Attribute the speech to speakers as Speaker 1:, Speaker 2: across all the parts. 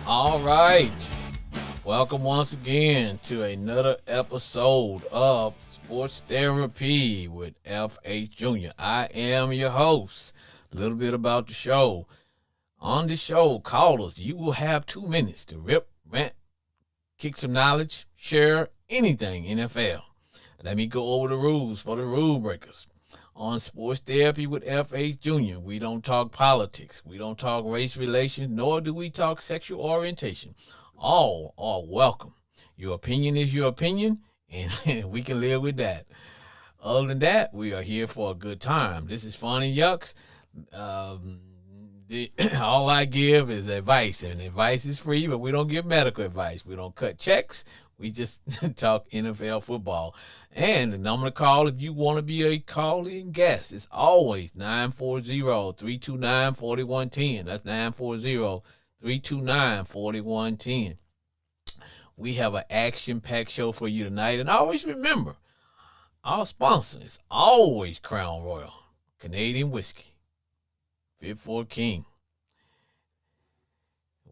Speaker 1: All right. Welcome once again to another episode of Sports Therapy with F.H. Jr. I am your host. A little bit about the show. On this show, callers, you will have 2 minutes to rip, rant, kick some knowledge, share anything NFL. Let me go over the rules for the rule breakers. On Sports Therapy with F.H. Jr., we don't talk politics, we don't talk race relations, nor do we talk sexual orientation. All are welcome. Your opinion is your opinion, and we can live with that. Other than that, we are here for a good time. This is Fun and Yucks. All I give is advice, and advice is free, but we don't give medical advice. We don't cut checks. We just talk NFL football. And the number to call if you want to be a call-in guest is always 940-329-4110. That's 940-329-4110. We have an action-packed show for you tonight. And always remember, our sponsor is always Crown Royal, Canadian whiskey, fit for a king.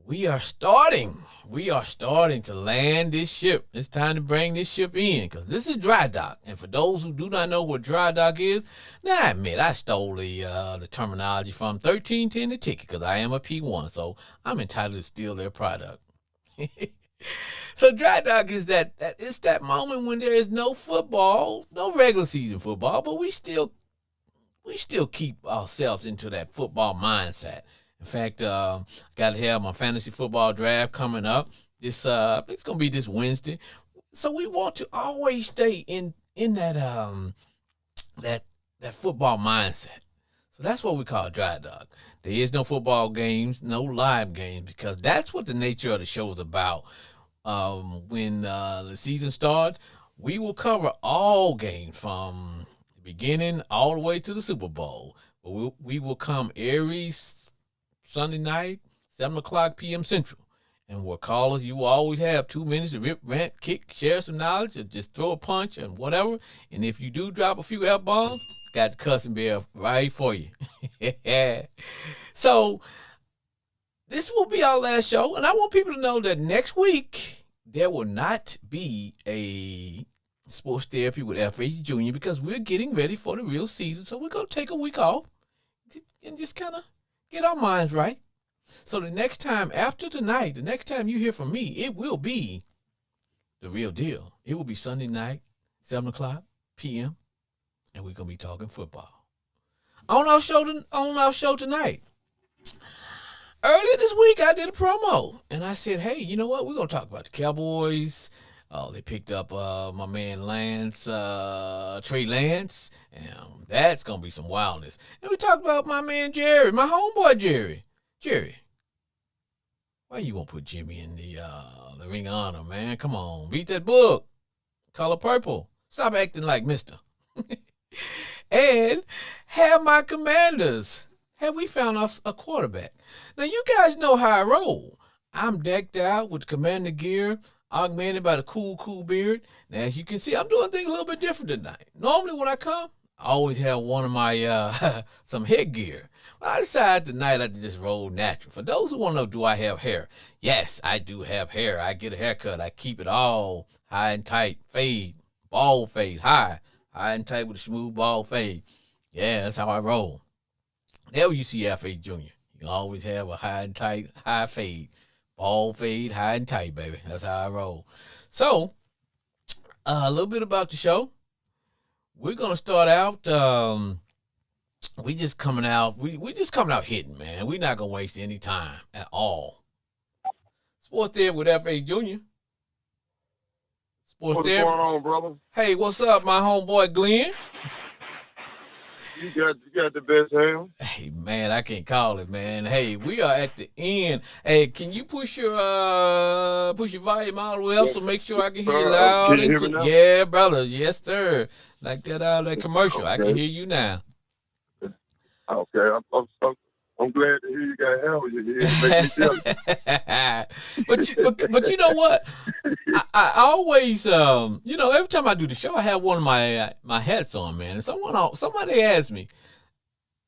Speaker 1: We are starting to land this ship. It's time to bring this ship in because this is dry dock. And for those who do not know what dry dock is, now I admit I stole the terminology from 1310 The Ticket because I am a P1, so I'm entitled to steal their product. So dry dock is that it's that moment when there is no football, no regular season football, but we still keep ourselves into that football mindset. In fact, got to have my fantasy football draft coming up. It's gonna be this Wednesday, so we want to always stay in that football mindset. So that's what we call dry dock. There is no football games, no live games, because that's what the nature of the show is about. When the season starts, we will cover all games from the beginning all the way to the Super Bowl. But we will come every Sunday night, 7 o'clock p.m. Central. And we're callers, you will always have 2 minutes to rip, rant, kick, share some knowledge, or just throw a punch and whatever. And if you do drop a few F-bombs, got the cussing bear right for you. So this will be our last show. And I want people to know that next week, there will not be a Sports Therapy with F.H. Jr. because we're getting ready for the real season. So we're going to take a week off and just kind of get our minds right. So the next time after tonight, the next time you hear from me, it will be the real deal. It will be Sunday night, 7 o'clock p.m., and we're going to be talking football. On our show tonight, earlier this week, I did a promo, and I said, hey, you know what? We're going to talk about the Cowboys. Oh, they picked up my man Trey Lance, and that's going to be some wildness. And we talked about my man Jerry, my homeboy Jerry. Jerry, why you won't put Jimmy in the Ring of Honor, man? Come on, read that book, Color Purple. Stop acting like Mister. And have my Commanders. Have we found us a quarterback? Now, you guys know how I roll. I'm decked out with Commander gear, augmented by the cool beard. Now, as you can see, I'm doing things a little bit different tonight. Normally, when I come, I always have one of my some headgear. But I decided tonight I just roll natural. For those who want to know, do I have hair? Yes, I do have hair. I get a haircut. I keep it all high and tight, fade, bald fade, high and tight with a smooth bald fade. Yeah, that's how I roll. There you see F.H. Jr. You always have a high and tight, high fade. Bald fade, high and tight, baby. That's how I roll. So, a little bit about the show. We're gonna start out. We just coming out hitting, man. We're not gonna waste any time at all. Sports there with F.H. Jr. Sports
Speaker 2: What's
Speaker 1: there.
Speaker 2: going on, brother?
Speaker 1: Hey, what's up, my homeboy Glenn?
Speaker 2: You got the best hair.
Speaker 1: Hey, man, I can't call it, man. Hey, we are at the end. Hey, can you push your volume all the way up so make sure I can hear you loud and clear? Yeah, brother. Yes, sir. Like that commercial. Okay. I can hear you now.
Speaker 2: Okay, I'm glad to hear you got hair on your head.
Speaker 1: But you know what? I always every time I do the show, I have one of my hats on, man. And somebody asked me,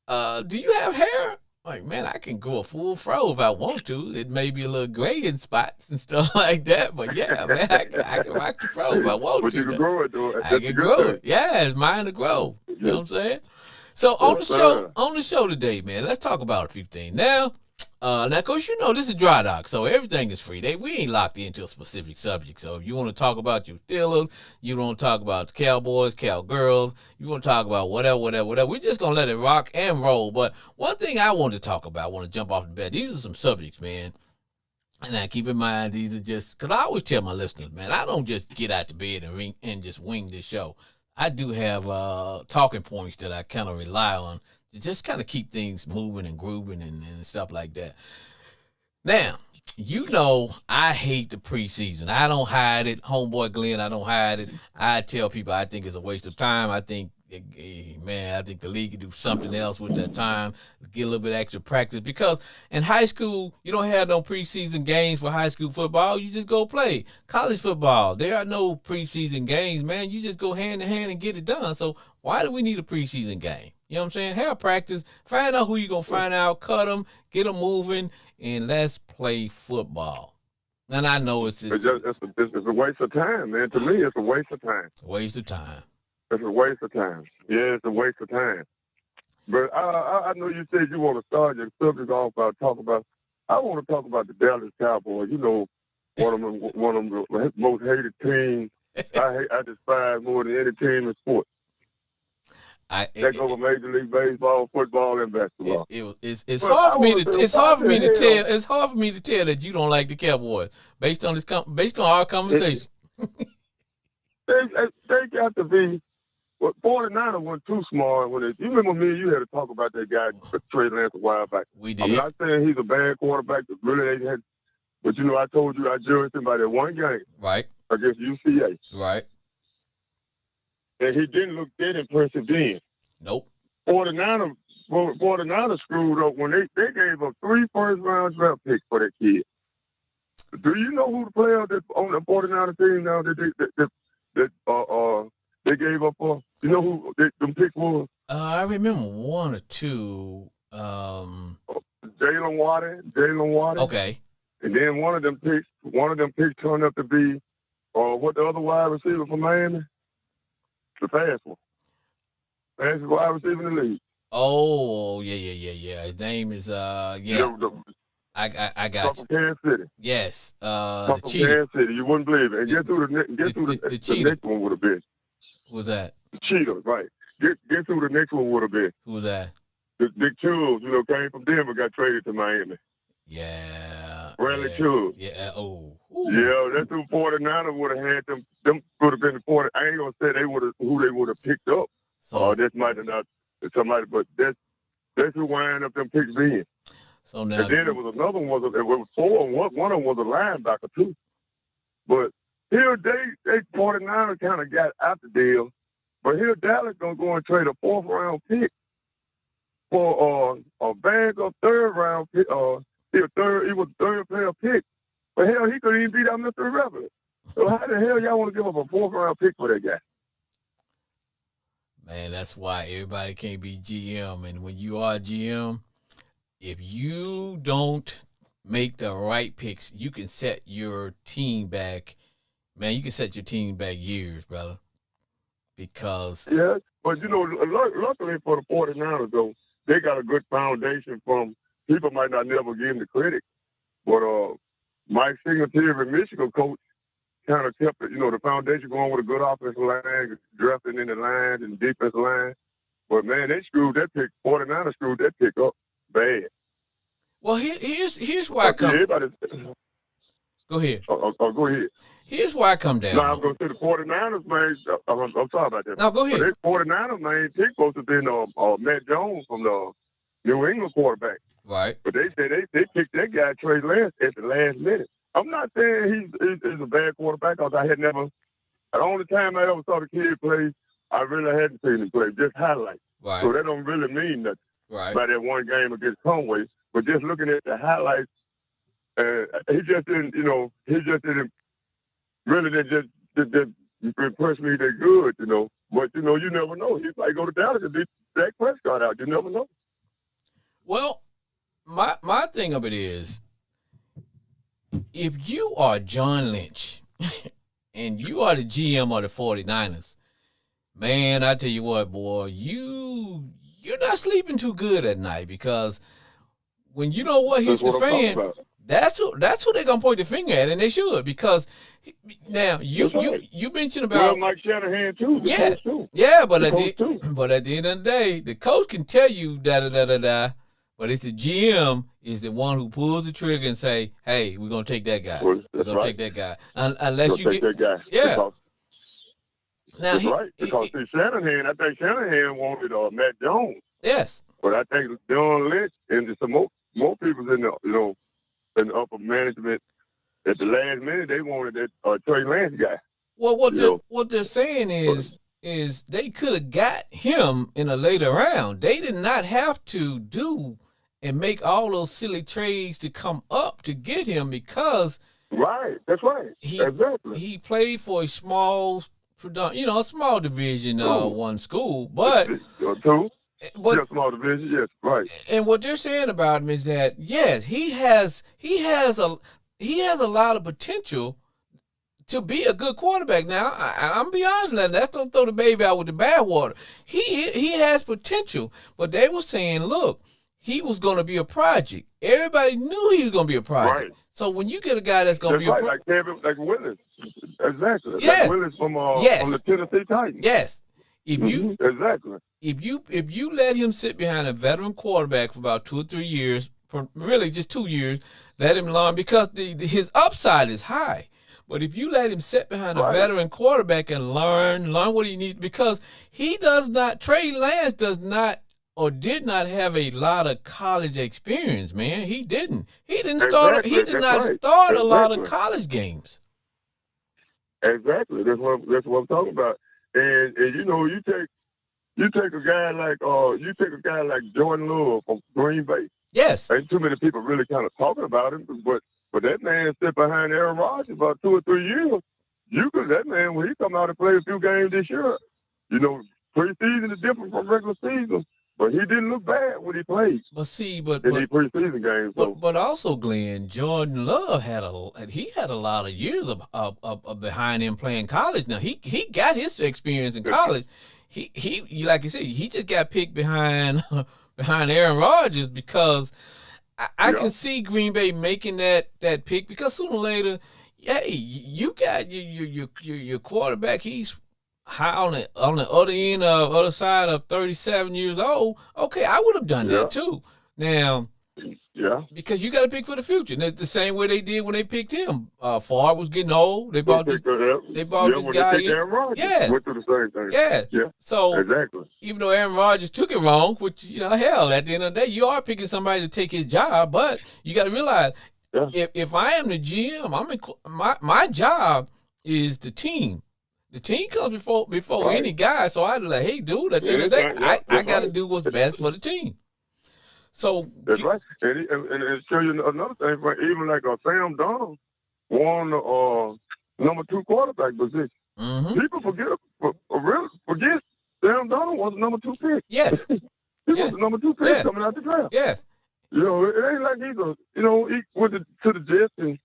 Speaker 1: do you have hair? Like, man, I can go a full fro if I want to. It may be a little gray in spots and stuff like that, but yeah, man, I can rock the fro if I want
Speaker 2: But
Speaker 1: to.
Speaker 2: you can grow it, though.
Speaker 1: I
Speaker 2: That's a
Speaker 1: can
Speaker 2: good
Speaker 1: grow
Speaker 2: thing.
Speaker 1: it. Yeah, it's mine to grow. You know
Speaker 2: Yes,
Speaker 1: what I'm saying? So
Speaker 2: yes, sir.
Speaker 1: on the show today, man, let's talk about a few things. Now, of course, you know this is Dry Dock, so everything is free. We ain't locked into a specific subject. So if you want to talk about your Steelers, you want to talk about the Cowboys, Cowgirls, you want to talk about whatever. We're just gonna let it rock and roll. But one thing I want to talk about, I want to jump off the bed. These are some subjects, man. And now keep in mind, these are just because I always tell my listeners, man, I don't just get out the bed and just wing this show. I do have talking points that I kind of rely on to just kind of keep things moving and grooving and stuff like that. Now, you know, I hate the preseason. I don't hide it. Homeboy Glenn, I don't hide it. I tell people I think it's a waste of time. I think, man, I think the league could do something else with that time, get a little bit extra practice. Because in high school, you don't have no preseason games for high school football. You just go play. College football, there are no preseason games, man. You just go hand in hand and get it done. So why do we need a preseason game? You know what I'm saying? Have practice, find out who you're going to find out, cut them, get them moving, and let's play football. And I know it's
Speaker 2: It's a waste of time, man. To me, it's a waste of time.
Speaker 1: a waste of time.
Speaker 2: It's a waste of time. Yeah, it's a waste of time. But I know you said you want to start your subject off by talking about. I want to talk about the Dallas Cowboys. You know, one of the most hated teams. I despise more than any team in sports. Take over Major League Baseball, football, and basketball.
Speaker 1: It's hard for me to tell. It's hard for me to tell that you don't like the Cowboys based on our conversation.
Speaker 2: They got to be. Well, 49ers went too small. You remember me and you had to talk about that guy, Trey Lance, a while back.
Speaker 1: We did.
Speaker 2: I'm not saying he's a bad quarterback. Really, they had, but you know, I told you I judged him by that one game.
Speaker 1: Right.
Speaker 2: Against UCA.
Speaker 1: Right.
Speaker 2: And he didn't look that impressive then.
Speaker 1: Nope.
Speaker 2: 49ers screwed up when they gave up 3 first-round draft picks for that kid. Do you know who the player that's on the 49ers team now that they gave up for? You know who them picks was?
Speaker 1: I remember one or two.
Speaker 2: Jalen Water.
Speaker 1: Okay.
Speaker 2: And then one of them picks turned up to be what the other wide receiver from Miami? The fast one. Fastest wide receiver in the league.
Speaker 1: Oh, yeah. His name is I got you.
Speaker 2: From Kansas City.
Speaker 1: Yes.
Speaker 2: From
Speaker 1: the cheetah.
Speaker 2: Kansas City. You wouldn't believe it. And guess who the next one would have been?
Speaker 1: Who was that?
Speaker 2: The cheetah, right. Guess who the next one would have been?
Speaker 1: Who was that?
Speaker 2: The Dick Chubbs, came from Denver, got traded to Miami.
Speaker 1: Yeah.
Speaker 2: Bradley Chubbs.
Speaker 1: Yeah. Oh.
Speaker 2: Ooh. Yeah, that's who 49ers would have had them. Them would have been the 40. I ain't gonna say who they would have picked up. So that might have not somebody, but that's who wound up them picks being.
Speaker 1: So now,
Speaker 2: and then there was another one. It was 4. One of them was a linebacker too. But here they 49ers kind of got out the deal. But here Dallas gonna go and trade a 4th round pick for a bag of 3rd round pick. He was 3rd player pick. But hell, he couldn't even beat out Mr. Irrelevant. So how the hell y'all want to give up a 4th round pick for that guy?
Speaker 1: Man, that's why everybody can't be GM. And when you are GM, if you don't make the right picks, you can set your team back. Man, you can set your team back years, brother. Because
Speaker 2: but luckily for the 49ers though, they got a good foundation from people might not never give them the credit, but Mike Singletary, Michigan coach, kind of kept it, the foundation going with a good offensive line, drafting in the line and defensive line. But man, they screwed that pick. 49ers screwed that pick up bad.
Speaker 1: Well, here's why I come. Go ahead.
Speaker 2: Go ahead.
Speaker 1: Here's why I come down.
Speaker 2: No, I'm going to say the 49ers, man. I'm sorry about that.
Speaker 1: No, go ahead.
Speaker 2: But 49ers, man, pick supposed to have been Matt Jones from the New England quarterback.
Speaker 1: Right.
Speaker 2: But they said they picked that guy, Trey Lance, at the last minute. I'm not saying he's a bad quarterback because I had never. The only time I ever saw the kid play, I really hadn't seen him play, just highlights.
Speaker 1: Right.
Speaker 2: So that don't really mean nothing.
Speaker 1: Right.
Speaker 2: By that one game against Conway, but just looking at the highlights, he just didn't really didn't impress me that good, But you never know. He might go to Dallas and beat Dak Prescott out. You never know.
Speaker 1: Well, my thing of it is, if you are John Lynch and you are the GM of the 49ers, man, I tell you what, boy, you're not sleeping too good at night, because when you know what hits
Speaker 2: That's
Speaker 1: the
Speaker 2: what I'm talking
Speaker 1: fan,
Speaker 2: about.
Speaker 1: that's who they're gonna point the finger at, and they should, because now
Speaker 2: That's right.
Speaker 1: you mentioned
Speaker 2: Well,
Speaker 1: about
Speaker 2: Mike Shanahan too. The
Speaker 1: yeah
Speaker 2: coach too.
Speaker 1: yeah, but
Speaker 2: The
Speaker 1: at
Speaker 2: coach
Speaker 1: the
Speaker 2: too.
Speaker 1: but at the end of the day, the coach can tell you da da da da da, but it's the GM is the one who pulls the trigger and say, hey, we're gonna take that guy.
Speaker 2: Well,
Speaker 1: We're
Speaker 2: that's
Speaker 1: gonna
Speaker 2: right.
Speaker 1: take that guy, unless
Speaker 2: You'll
Speaker 1: you
Speaker 2: take
Speaker 1: get
Speaker 2: that guy.
Speaker 1: yeah.
Speaker 2: Because,
Speaker 1: Now
Speaker 2: that's right. Because see, Shanahan, I think Shanahan wanted Matt Jones,
Speaker 1: yes.
Speaker 2: but I think John Lynch and some more people in the in the upper management at the last minute they wanted that Trey Lance guy.
Speaker 1: Well,
Speaker 2: You
Speaker 1: what they're saying is they could have got him in a later round. They did not have to do and make all those silly trades to come up to get him, because
Speaker 2: Right. That's right. Exactly.
Speaker 1: he played for a small a small division
Speaker 2: Ooh.
Speaker 1: one school, but
Speaker 2: Two.
Speaker 1: but
Speaker 2: Yeah, small division. Yes. Right.
Speaker 1: and what they're saying about him is that yes, he has a lot of potential to be a good quarterback. Now, I'm be honest, let's don't throw the baby out with the bathwater. He has potential, but they were saying, look, he was going to be a project. Everybody knew he was going to be a project.
Speaker 2: Right.
Speaker 1: So when you get a guy that's going to be
Speaker 2: right.
Speaker 1: a
Speaker 2: like Willis. Exactly.
Speaker 1: Yes.
Speaker 2: Like Willis from
Speaker 1: Yes.
Speaker 2: the Tennessee Titans.
Speaker 1: yes, if you
Speaker 2: Exactly.
Speaker 1: if you let him sit behind a veteran quarterback for about 2 or 3 years, for really just 2 years, let him learn, because his upside is high. But if you let him sit behind a
Speaker 2: Right.
Speaker 1: veteran quarterback and learn what he needs, because Trey Lance does not or did not have a lot of college experience, man. He didn't. He didn't start. He did not start a lot of college games.
Speaker 2: Exactly. That's what I'm talking about. And you take a guy like Jordan Love from Green Bay.
Speaker 1: Yes.
Speaker 2: Ain't too many people really kind of talking about him, but that man sit behind Aaron Rodgers about 2 or 3 years. That man, when he come out and play a few games this year, preseason is different from regular season, but he didn't look bad when he played.
Speaker 1: But see,
Speaker 2: in these preseason games.
Speaker 1: But also, Glenn, Jordan Love had a lot of years of behind him playing college. Now he got his experience in college. He like you said, he just got picked behind Aaron Rodgers, because I can see Green Bay making that pick, because sooner or later, hey, you got your quarterback. He's high on the other side of 37 years old. Okay, I would have done that too. Now, because you got to pick for the future. And the same way they did when they picked him. Favre was getting old. They brought this guy in.
Speaker 2: Aaron Rodgers,
Speaker 1: yeah,
Speaker 2: went through the same thing.
Speaker 1: Yeah. So
Speaker 2: exactly.
Speaker 1: Even though Aaron Rodgers took it wrong, which hell, at the end of the day, you are picking somebody to take his job. But you got to realize, if I am the GM, my job is the team. The team comes before any guy. So I'd be like, hey, dude, at the end of the day, I got to do what's best for the team. So
Speaker 2: that's right. And show you another thing. Even like Sam Donald won the number 2 quarterback position.
Speaker 1: Mm-hmm.
Speaker 2: People forget Sam Donald was the number 2 pick.
Speaker 1: Yes.
Speaker 2: He was the number 2 pick coming out the draft.
Speaker 1: Yes.
Speaker 2: It ain't like he went to the Jets and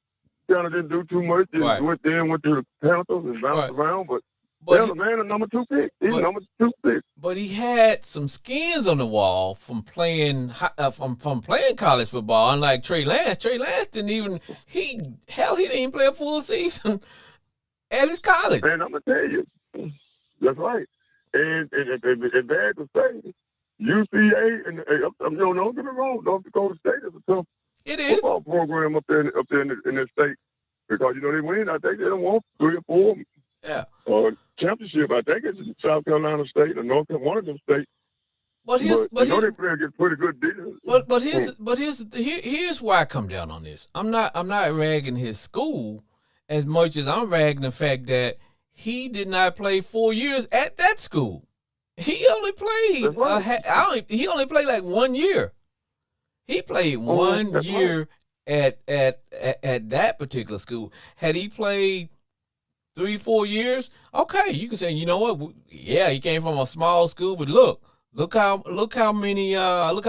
Speaker 2: kind of didn't do too much. And went to the Panthers and bounced around, but the man a number 2 pick. He's number 2 pick.
Speaker 1: But he had some skins on the wall from playing from playing college football. Unlike Trey Lance. Trey Lance didn't even he didn't even play a full season at his college.
Speaker 2: And I'm gonna tell you, that's right. And bad to say, UCA and don't get me wrong, North Dakota State is a tough football program up there in this state, because they win. I think they don't want 3 or 4 championship. I think it's South Carolina State or North Carolina, one of them states. But they play against pretty good defense.
Speaker 1: Here's why I come down on this. I'm not ragging his school as much as I'm ragging the fact that he did not play 4 years at that school. He only played. He only played like 1 year. He played 1 year at that particular school. Had he played 3-4 years, okay, you can say, you know what? Yeah, he came from a small school, but look how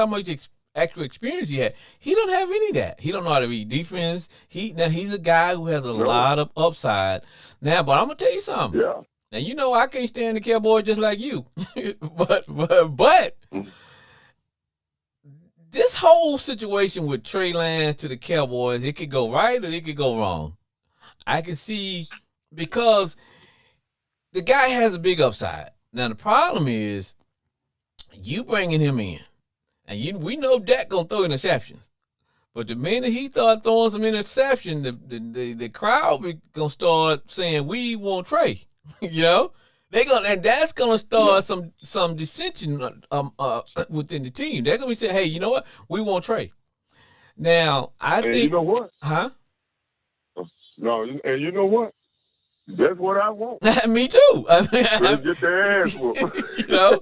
Speaker 1: much actual experience he had. He don't have any of that. He don't know how to read defense. He's a guy who has a lot of upside. Now, but I'm gonna tell you something.
Speaker 2: Yeah.
Speaker 1: Now you know I can't stand the Cowboys just like you, but this whole situation with Trey Lance to the Cowboys, it could go right or it could go wrong. I can see because the guy has a big upside. Now the problem is you bringing him in, and we know Dak gonna throw interceptions, but the minute he start throwing some interceptions, the crowd be gonna start saying we want Trey. You know, and that's gonna start some dissension within the team. They're gonna be saying, hey, you know what? We want Trey. Now I think
Speaker 2: you know what?
Speaker 1: Huh?
Speaker 2: No, and you know what? That's what I want.
Speaker 1: Me too. I mean,
Speaker 2: get their ass whooped.
Speaker 1: You know,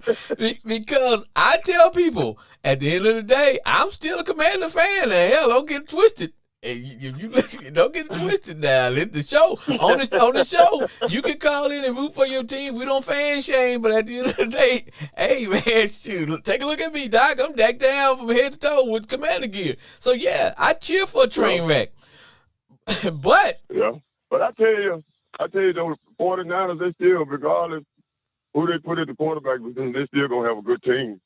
Speaker 1: because I tell people at the end of the day, I'm still a Commander fan. And hell, don't get it twisted. If you listen, don't get it twisted now. The show on the show, you can call in and root for your team. We don't fan shame, but at the end of the day, hey man, shoot, take a look at me, Doc. I'm decked down from head to toe with Commander gear. So yeah, I cheer for a train wreck. But
Speaker 2: I tell you those 49ers, they still, regardless who they put at the quarterback, they still gonna have a good team.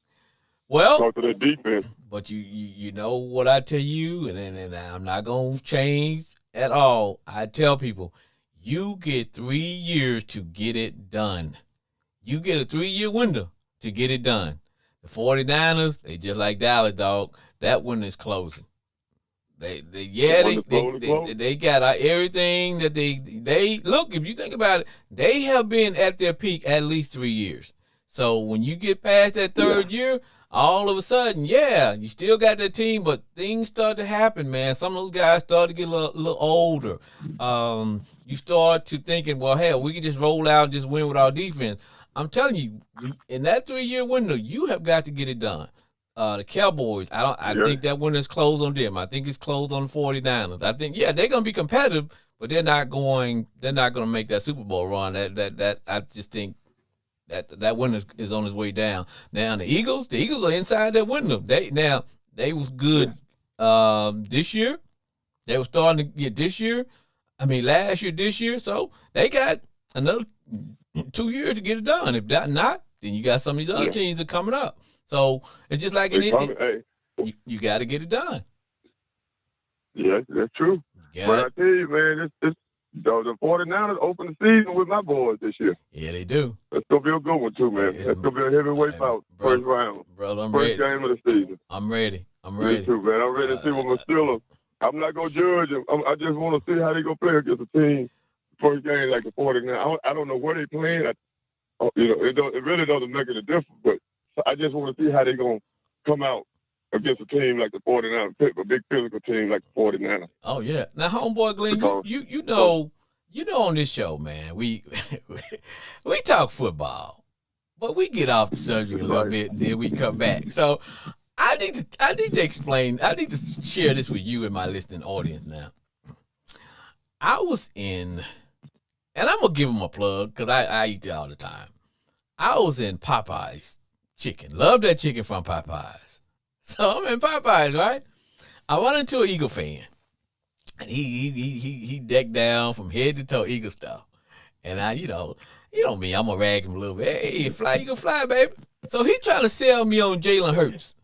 Speaker 1: Well,
Speaker 2: because of their defense.
Speaker 1: But you know what I tell you, and I'm not gonna change at all. I tell people, you get 3 years to get it done. You get a 3-year window to get it done. The 49ers, they just like Dallas, dog. That one is closing. They got everything that they look. If you think about it, they have been at their peak at least 3 years. So when you get past that third year, all of a sudden, you still got that team, but things start to happen, man. Some of those guys start to get a little older. You start to thinking, well, hell, we can just roll out and just win with our defense. I'm telling you, in that 3-year window, you have got to get it done. The Cowboys, I think that window is closed on them. I think it's closed on the 49ers. I think, they're going to be competitive, but they're not going to make that Super Bowl run. That I just think that window is on its way down. Now the Eagles are inside that window. They was good this year. They were starting to get this year. I mean last year, this year. So they got another 2 years to get it done. If that not, then you got some of these other teams that are coming up. So it's just like you got to get it done.
Speaker 2: Yeah, that's true. But I tell you, man, the 49ers open the season with my boys this year.
Speaker 1: Yeah, they do.
Speaker 2: That's going to be a good one, too, man. That's going to be a heavyweight bout, first round.
Speaker 1: Brother, I'm
Speaker 2: ready. First game of the season.
Speaker 1: I'm ready.
Speaker 2: Me too, man. I'm ready to see what my Steelers. I'm not going to judge them. I just want to see how they going to play against a team. First game like the 49ers. I don't know where they playing. It really doesn't make any difference, but I just want to see how they're going to come out against a team like the 49ers, a big physical team like the 49ers.
Speaker 1: Oh, yeah. Now, homeboy Glenn, you know on this show, man, we talk football, but we get off the subject a little bit, and then we come back. So I need to explain. I need to share this with you and my listening audience now. I was in, and I'm going to give them a plug because I eat it all the time. I was in Popeye's chicken. Love that chicken from Popeyes. So I'm in Popeyes, right? I run into an Eagle fan. And he decked down from head to toe Eagle stuff. And I, you know me, I'm gonna rag him a little bit. Hey, fly, Eagle fly, baby. So he trying to sell me on Jalen Hurts.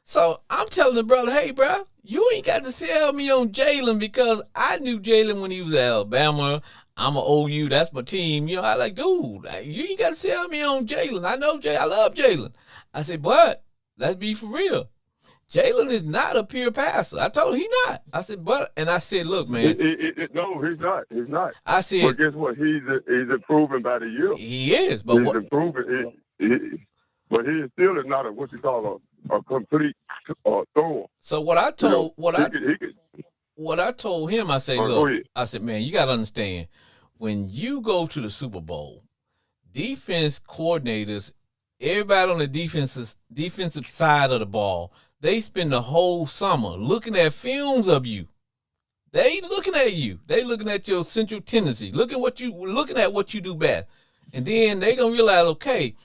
Speaker 1: So I'm telling the brother, hey, bro, you ain't got to sell me on Jalen because I knew Jalen when he was at Alabama. I'm an OU. That's my team. I like, dude, you ain't got to sell me on Jalen. I know I love Jalen. I said, but let's be for real. Jalen is not a pure passer. I told him he's not. I said, look, man.
Speaker 2: No, he's not. He's not.
Speaker 1: I said,
Speaker 2: but guess what? He's improving by the year.
Speaker 1: He is, but
Speaker 2: he's improving. But he still is not what you call a complete thrower.
Speaker 1: So what I told what I told him, I said, look, I said, man, you got to understand, when you go to the Super Bowl, defense coordinators, everybody on the defensive side of the ball, they spend the whole summer looking at films of you. They looking at you. They looking at your central tendencies, looking at what you do best. And then they gonna realize, okay,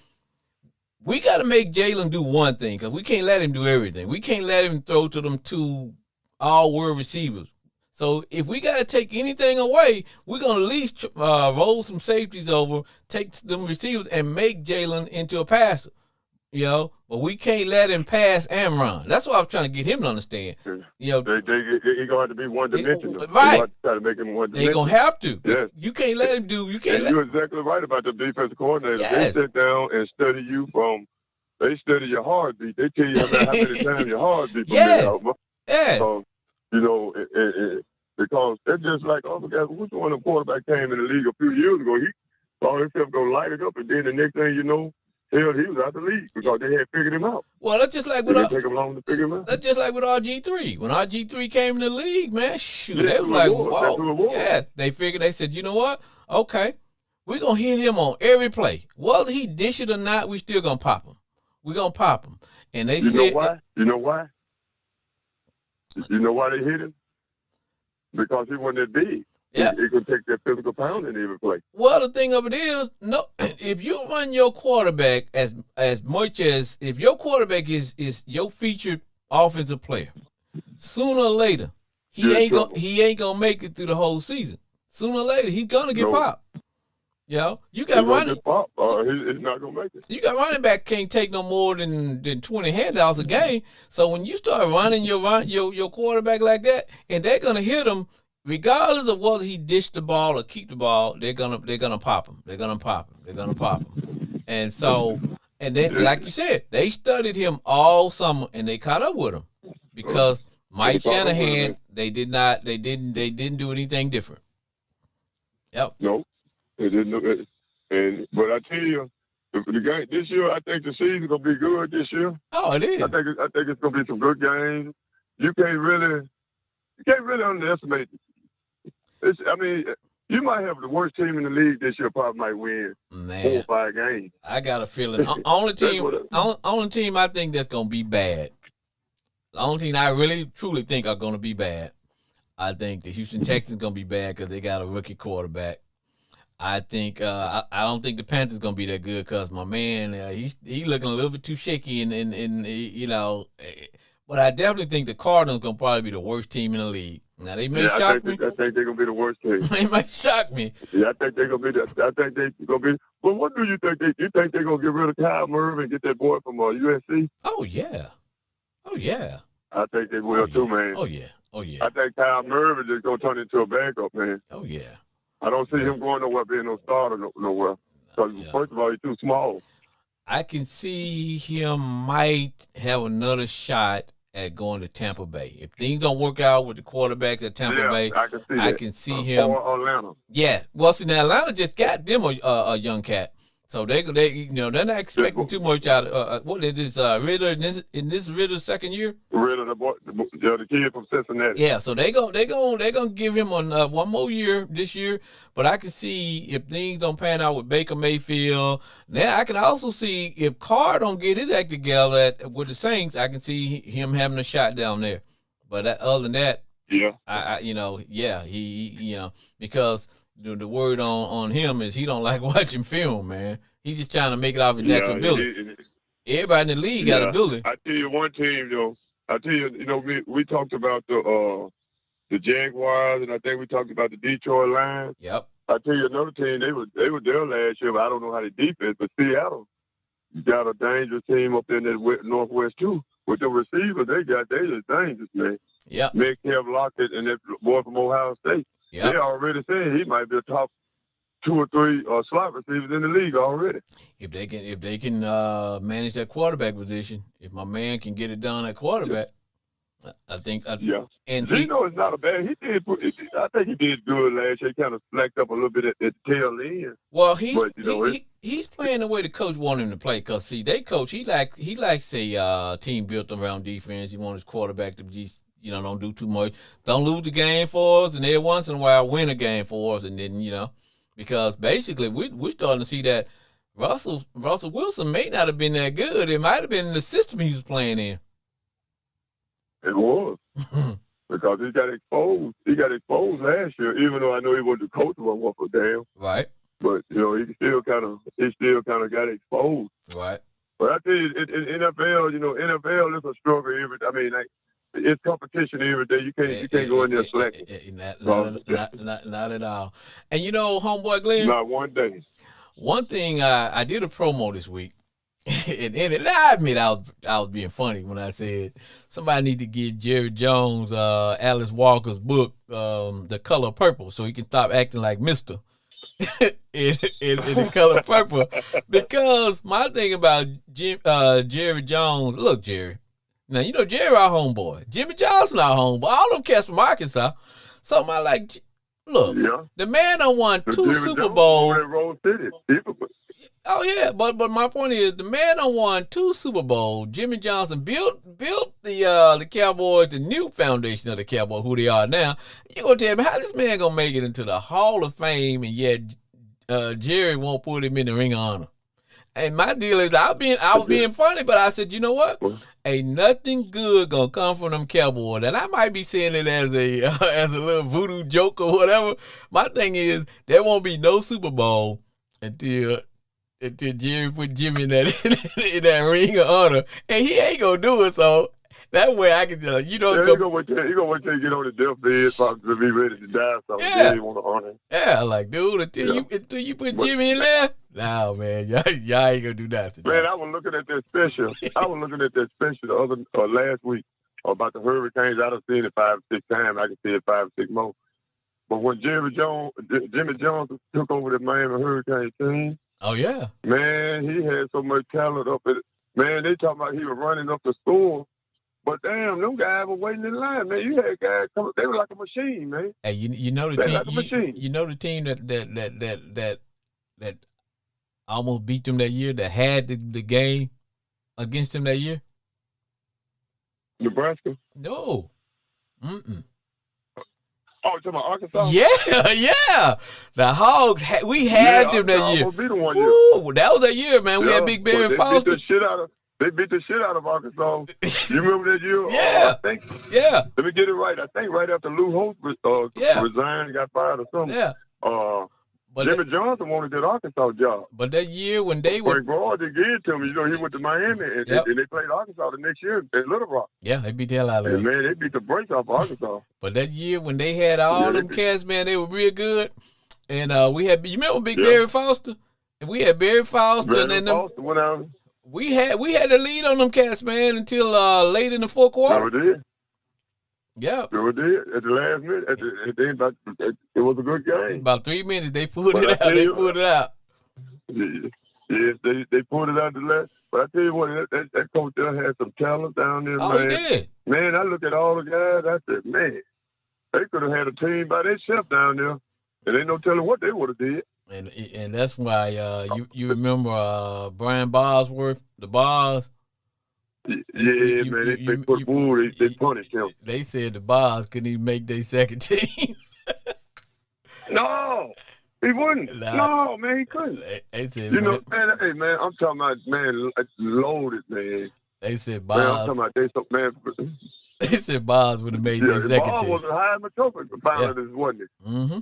Speaker 1: we got to make Jalen do one thing because we can't let him do everything. We can't let him throw to them 2 all-world receivers. So if we got to take anything away, we're going to at least roll some safeties over, take them receivers, and make Jalen into a passer. You know, but we can't let him pass and run. That's what I'm trying to get him to understand.
Speaker 2: You know, he's gonna have to be one-dimensional.
Speaker 1: Right.
Speaker 2: You try to make him one-dimensional.
Speaker 1: They're gonna have to.
Speaker 2: Yes.
Speaker 1: You can't let him do. You can't.
Speaker 2: You're exactly right about the defensive coordinator.
Speaker 1: Yes.
Speaker 2: They sit down and study you from. They study your heartbeat. They tell you how many times your heartbeat.
Speaker 1: Yes. Yeah.
Speaker 2: So, you know, because it's just like, oh, who's the one the quarterback came in the league a few years ago? He saw himself go light it up, and then the next thing you know, hell, he was out the league because they had figured him out.
Speaker 1: Well, that's just like
Speaker 2: it didn't take him long to figure him out.
Speaker 1: That's just like with RG3. When RG3 came in the league, man, shoot, they was like, whoa. Yeah, they figured. They said, you know what? Okay, we're gonna hit him on every play, whether he dish it or not. We still gonna pop him. We're gonna pop him. And they said,
Speaker 2: know why? You know why? You know why they hit him? Because he wasn't that big. Yeah. He could take that physical pound in every play.
Speaker 1: Well, the thing of it is, no, if you run your quarterback as much as if your quarterback is your featured offensive player, sooner or later he ain't gonna make it through the whole season. Sooner or later he's gonna get popped. You know, you got running.
Speaker 2: He's not gonna make it.
Speaker 1: You got running back can't take no more than 20 handouts a game. So when you start running your quarterback like that, and they're gonna hit him, regardless of whether he dished the ball or keep the ball, they're gonna pop him. They're gonna pop him. And so, and then like you said, they studied him all summer and they caught up with him because Mike Shanahan, they didn't do anything different. Yep.
Speaker 2: No. They didn't. But I tell you, the game this year, I think the season's gonna be good this year.
Speaker 1: Oh, it is.
Speaker 2: I think it's gonna be some good games. You can't really underestimate. I mean, you might have the worst team in the league this year. Probably might win 4 or 5 games.
Speaker 1: I got a feeling. only team I think that's gonna be bad. The only team I really truly think are gonna be bad. I think the Houston Texans gonna be bad because they got a rookie quarterback. I think I don't think the Panthers gonna be that good because my man he looking a little bit too shaky and you know, but I definitely think the Cardinals gonna probably be the worst team in the league. Now they may shock me.
Speaker 2: I think they're gonna be the worst team.
Speaker 1: They might shock me.
Speaker 2: Yeah, I think they're gonna be. I think they're gonna be. But what do you think? You think they're gonna get rid of Kyle Murray and get that boy from USC?
Speaker 1: Oh yeah.
Speaker 2: I think they will too, man.
Speaker 1: Oh yeah.
Speaker 2: I think Kyle Murray is just gonna turn into a backup, man.
Speaker 1: Oh yeah.
Speaker 2: I don't see him going nowhere, being no starter nowhere. Because first of all, he's too small.
Speaker 1: I can see him might have another shot at going to Tampa Bay. If things don't work out with the quarterbacks at Tampa Bay, I can see him.
Speaker 2: Or Atlanta.
Speaker 1: Yeah. Well, see, now Atlanta just got them a young cat. So they're not expecting too much out of what is this Ritter in this Ritter's second year?
Speaker 2: Ritter, the kid from Cincinnati.
Speaker 1: Yeah, so they're gonna give him one more year this year. But I can see if things don't pan out with Baker Mayfield. Now I can also see if Carr don't get his act together with the Saints, I can see him having a shot down there. But other than that, he because. The word on him is he don't like watching film, man. He's just trying to make it off his natural ability. Everybody in the league got ability.
Speaker 2: I tell you one team, though. We talked about the Jaguars, and I think we talked about the Detroit Lions.
Speaker 1: Yep.
Speaker 2: I tell you another team, they were there last year, but I don't know how they defense. But Seattle got a dangerous team up there in the Northwest too. With the receivers they just dangerous, man.
Speaker 1: Yeah.
Speaker 2: Metcalf, Lockett, and that boy from Ohio State. Yep. They already saying he might be a top 2 or 3 slot receivers in the league already.
Speaker 1: If they can manage that quarterback position, if my man can get it done at quarterback, I think. And
Speaker 2: it's not a bad. I think he did good last year. He kind of slacked up a little bit at the tail end.
Speaker 1: Well, he's playing the way the coach wanted him to play. Cause see, he likes a team built around defense. He wants his quarterback to just. Don't do too much. Don't lose the game for us, and every once in a while win a game for us, and then because basically we're starting to see that Russell Wilson may not have been that good. It might have been the system he was playing in.
Speaker 2: It was because he got exposed. He got exposed last year, even though I know he wasn't the coach of one for damn.
Speaker 1: Right.
Speaker 2: But he still kind of got exposed.
Speaker 1: Right.
Speaker 2: But I tell you, in NFL, NFL is a struggle every. I mean, like it's competition every day. You can't go in there slacking.
Speaker 1: Not at all. And homeboy Glenn,
Speaker 2: Not one day.
Speaker 1: one thing I did a promo this week, and I admit I was being funny when I said somebody need to give Jerry Jones Alice Walker's book, The Color Purple, so he can stop acting like Mister in The Color Purple. Because my thing about Jerry Jones, look, Jerry. Now, Jerry our homeboy. Jimmy Johnson our homeboy. All them cats from Arkansas. So I like, look, the man done won two Super Bowls. Oh, yeah, but my point is, the man done won 2 Super Bowls. Jimmy Johnson built the Cowboys, the new foundation of the Cowboys, who they are now. You gonna tell me how this man gonna make it into the Hall of Fame, and yet Jerry won't put him in the Ring of Honor? And my deal is, I was being funny, but I said, you know what? Ain't nothing good gonna come from them Cowboys. And I might be saying it as a little voodoo joke or whatever. My thing is, there won't be no Super Bowl until Jerry put Jimmy in that Ring of Honor, and he ain't gonna do it. So that way I can tell you know.
Speaker 2: You gonna wait till you get on the deathbed to be ready to die. So yeah, you want to honor him.
Speaker 1: Yeah, like dude, until you put Jimmy in there, no man, y'all ain't gonna do nothing.
Speaker 2: Man, I was looking at that special. The other last week about the Hurricanes. I done seen it 5 or 6 times. I can see it 5 or 6 more. But when Jimmy Jones took over the Miami Hurricane team.
Speaker 1: Oh, yeah.
Speaker 2: Man, he had so much talent up at it. Man, they talking about he was running up the score. But damn, them guys were waiting in line, man. You had guys come, they were like a machine, man.
Speaker 1: Hey, you know the team. Like a machine. You know the team that almost beat them that year, that had the game against them that year?
Speaker 2: Nebraska?
Speaker 1: No.
Speaker 2: Oh, you're talking about Arkansas?
Speaker 1: Yeah. The Hogs, we had them that year. Ooh, that was that year, man. We had Big Barry Foster.
Speaker 2: They beat the shit out of Arkansas. You remember that year?
Speaker 1: Yeah.
Speaker 2: I think. Yeah. Let me get it right. I think right after Lou Holtz resigned, got fired or something.
Speaker 1: Yeah.
Speaker 2: But Jimmy Johnson wanted that Arkansas job.
Speaker 1: But that year when they were...
Speaker 2: Frank Broad did give it to him. He went to Miami, and they played Arkansas the next year in Little Rock.
Speaker 1: Yeah, they beat the hell out of them.
Speaker 2: Man, they beat the brakes off Arkansas.
Speaker 1: But that year when they had all them cats, man, they were real good. And we had... You remember Big Barry Foster? And we had Barry Foster.
Speaker 2: Foster went out.
Speaker 1: We had the lead on them cats, man, until late in the fourth quarter.
Speaker 2: Sure did.
Speaker 1: Yeah.
Speaker 2: Sure did. At the last minute, it was a good game.
Speaker 1: About 3 minutes, they pulled it out. They pulled it out.
Speaker 2: Yes, they pulled it out the last. But I tell you what, that coach there had some talent down there, man.
Speaker 1: He did.
Speaker 2: Man, I look at all the guys, I said, man, they could have had a team by themselves down there, and ain't no telling what they would have did.
Speaker 1: And that's why you remember Brian Bosworth, the Bars.
Speaker 2: Yeah, man, they put bull. They punished him.
Speaker 1: They said the Bars couldn't even make their second team.
Speaker 2: No, he wouldn't. No, man, he couldn't.
Speaker 1: They said,
Speaker 2: man, hey, man, I'm talking about, man, loaded, man.
Speaker 1: They said Bars.
Speaker 2: Man, I'm talking about man.
Speaker 1: They said Bars would have made their second team.
Speaker 2: Bars was a high trophy finalist, wasn't it?
Speaker 1: Mm-hmm.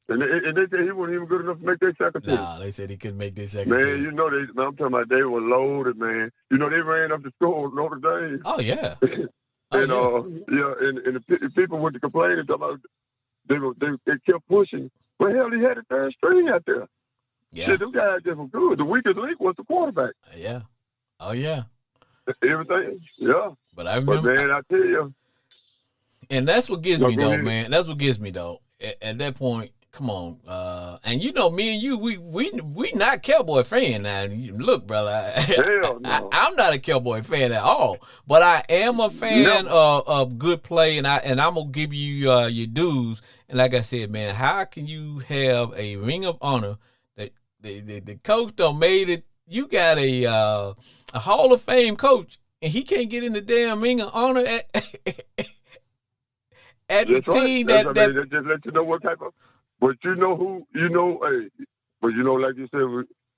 Speaker 2: And they said he wasn't even good enough to make their second team.
Speaker 1: Nah, they said he couldn't make their second
Speaker 2: team.
Speaker 1: team.
Speaker 2: Man, I'm talking about they were loaded, man. They ran up the score with Notre Dame.
Speaker 1: Oh, yeah.
Speaker 2: and the people went to complain about they kept pushing. Well, hell, he had a third string out there.
Speaker 1: Yeah.
Speaker 2: Shit, them guys just were good. The weakest link was the quarterback.
Speaker 1: Yeah. Oh, yeah.
Speaker 2: Everything. Yeah.
Speaker 1: But I remember.
Speaker 2: But, man, I tell you.
Speaker 1: And that's what gets me, though, man. That's what gets me, though. At that point, come on, and me and you, we not Cowboy fan now. Look, brother,
Speaker 2: hell no.
Speaker 1: I'm not a Cowboy fan at all, but I am a fan of good play, and I'm gonna give you your dues. And like I said, man, how can you have a Ring of Honor that the coach done made it? You got a Hall of Fame coach, and he can't get in the damn Ring of Honor at the team that
Speaker 2: just let you know what type of. But hey, but like you said,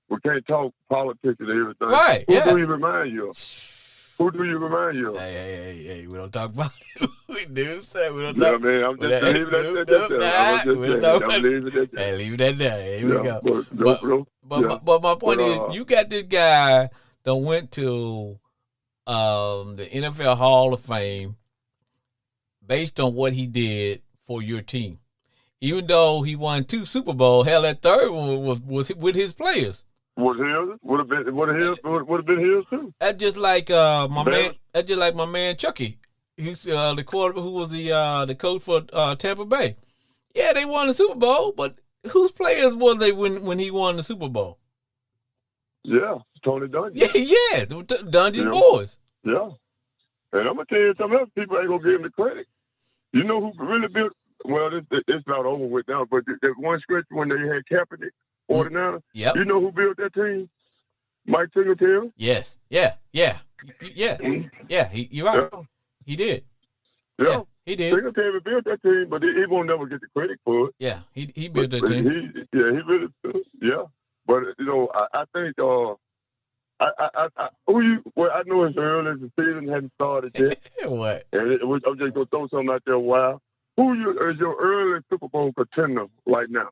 Speaker 2: we can't talk politics and everything.
Speaker 1: Right?
Speaker 2: Who do you remind you of? Who do you remind you of?
Speaker 1: Hey, we don't talk about it. We do say we don't
Speaker 2: talk.
Speaker 1: Yeah,
Speaker 2: man, I'm just leaving that there.
Speaker 1: Hey, leave that there. Here we go. But my point is, you got this guy that went to the NFL Hall of Fame based on what he did for your team. Even though he won 2 Super Bowls, hell, that third one was with his players.
Speaker 2: Was his? Would have been his too.
Speaker 1: That's just like my man. That's just like my man Chucky. He's the quarterback who was the coach for Tampa Bay. Yeah, they won the Super Bowl, but whose players was they when he won the Super Bowl?
Speaker 2: Yeah, Tony Dungy.
Speaker 1: Yeah, Dungy's boys.
Speaker 2: Yeah, and I'm gonna tell you something else. People ain't gonna give him the credit. You know who really built? Well, it's not over with now, but that one stretch when they had Kaepernick, 49ers.
Speaker 1: Yep.
Speaker 2: You know who built that team? Mike Singletary.
Speaker 1: Yes. Yeah. Mm-hmm. Yeah. You're right. Yeah. He did.
Speaker 2: Yeah.
Speaker 1: He did.
Speaker 2: Singletary built that team, but he won't never get the credit for it.
Speaker 1: Yeah, he built that team.
Speaker 2: He really, yeah. But I think I know it's early, the season hadn't started yet.
Speaker 1: What?
Speaker 2: And I'm just gonna throw something out there a while. Who is your early Super Bowl contender right now?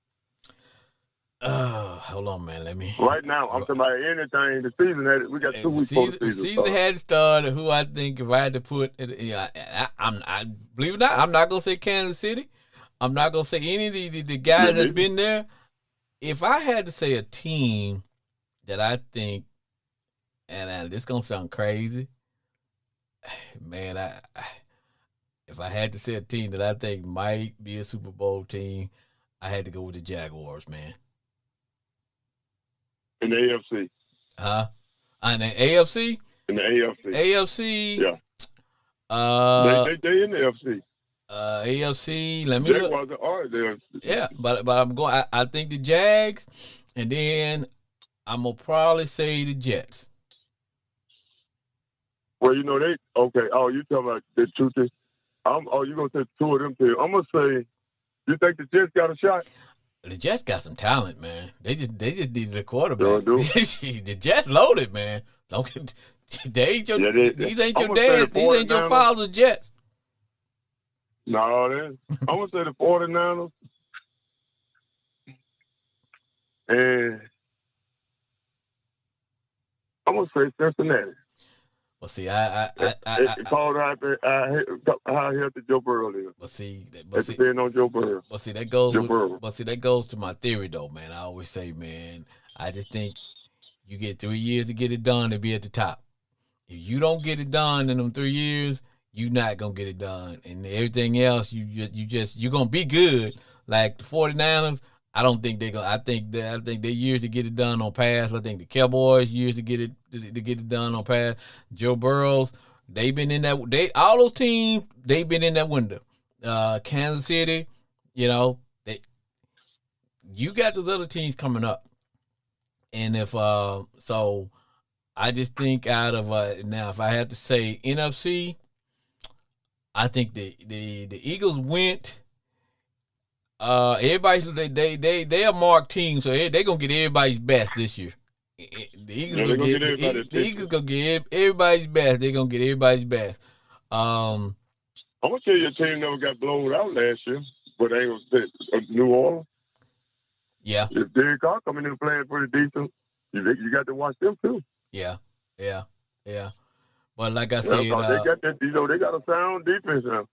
Speaker 1: Hold on, man. Let me.
Speaker 2: Right now, I'm talking about anything. The season had it. We got 2 weeks before the season.
Speaker 1: The season hadn't started. Who I think if I had to put, I believe it or not, I'm not gonna say Kansas City. I'm not gonna say any of the guys that's been there. If I had to say a team that I think, and this gonna sound crazy, man, if I had to say a team that I think might be a Super Bowl team, I had to go with the Jaguars, man.
Speaker 2: In the AFC.
Speaker 1: In the AFC?
Speaker 2: In the AFC.
Speaker 1: AFC.
Speaker 2: Yeah. They in the AFC.
Speaker 1: AFC. Let me
Speaker 2: Jaguars
Speaker 1: look.
Speaker 2: Are there?
Speaker 1: Yeah, but I'm going. I think the Jags, and then I'm gonna probably say the Jets.
Speaker 2: Well, they okay. Oh, you talking about the two things? You gonna say 2 of them too? I'm gonna say, you think the Jets got a shot?
Speaker 1: The Jets got some talent, man. They just needed a quarterback.
Speaker 2: Do.
Speaker 1: The Jets loaded, man. These ain't your dad. These ain't your father's Jets.
Speaker 2: No, I'm gonna say the 49ers, and I'm gonna say Cincinnati.
Speaker 1: Well, see,
Speaker 2: called how healthy Joe Burrow is.
Speaker 1: But
Speaker 2: depending on Joe Burrow.
Speaker 1: But see, that goes to my theory, though, man. I always say, man, I just think you get 3 years to get it done to be at the top. If you don't get it done in them 3 years, you're not gonna get it done, and everything else, you're gonna be good. Like the 49ers, I don't think they're gonna. I think their years to get it done on pass. I think the Cowboys years to get it done on pass. Joe Burrows, they've been in that. All those teams, they've been in that window. Kansas City, you got those other teams coming up, and if so, I just think out of now, if I have to say NFC, I think the Eagles went. They a marked team, so they gonna get everybody's best this year. The Eagles gonna get everybody's best. They gonna get everybody's best.
Speaker 2: I'm gonna tell you, a team never got blown out last year, but they was New Orleans.
Speaker 1: Yeah.
Speaker 2: If Derek Carr coming in playing pretty decent, you got to watch them too.
Speaker 1: Yeah. But like I said,
Speaker 2: they got that. They got a sound defense now.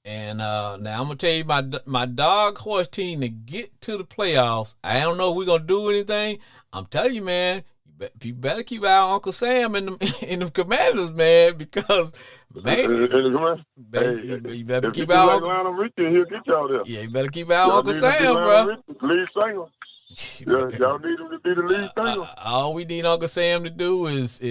Speaker 1: And now I'm gonna tell you my dog horse team to get to the playoffs. I don't know if we're gonna do anything. I'm telling you, man, you better keep an eye on Uncle Sam and the Commanders, man, because man, you better keep an eye on
Speaker 2: Lionel Richie. He'll get y'all there.
Speaker 1: Yeah, you better keep an eye on Uncle Sam, bro.
Speaker 2: Lead singer. Y'all need him to be the lead singer.
Speaker 1: All we need Uncle Sam to do is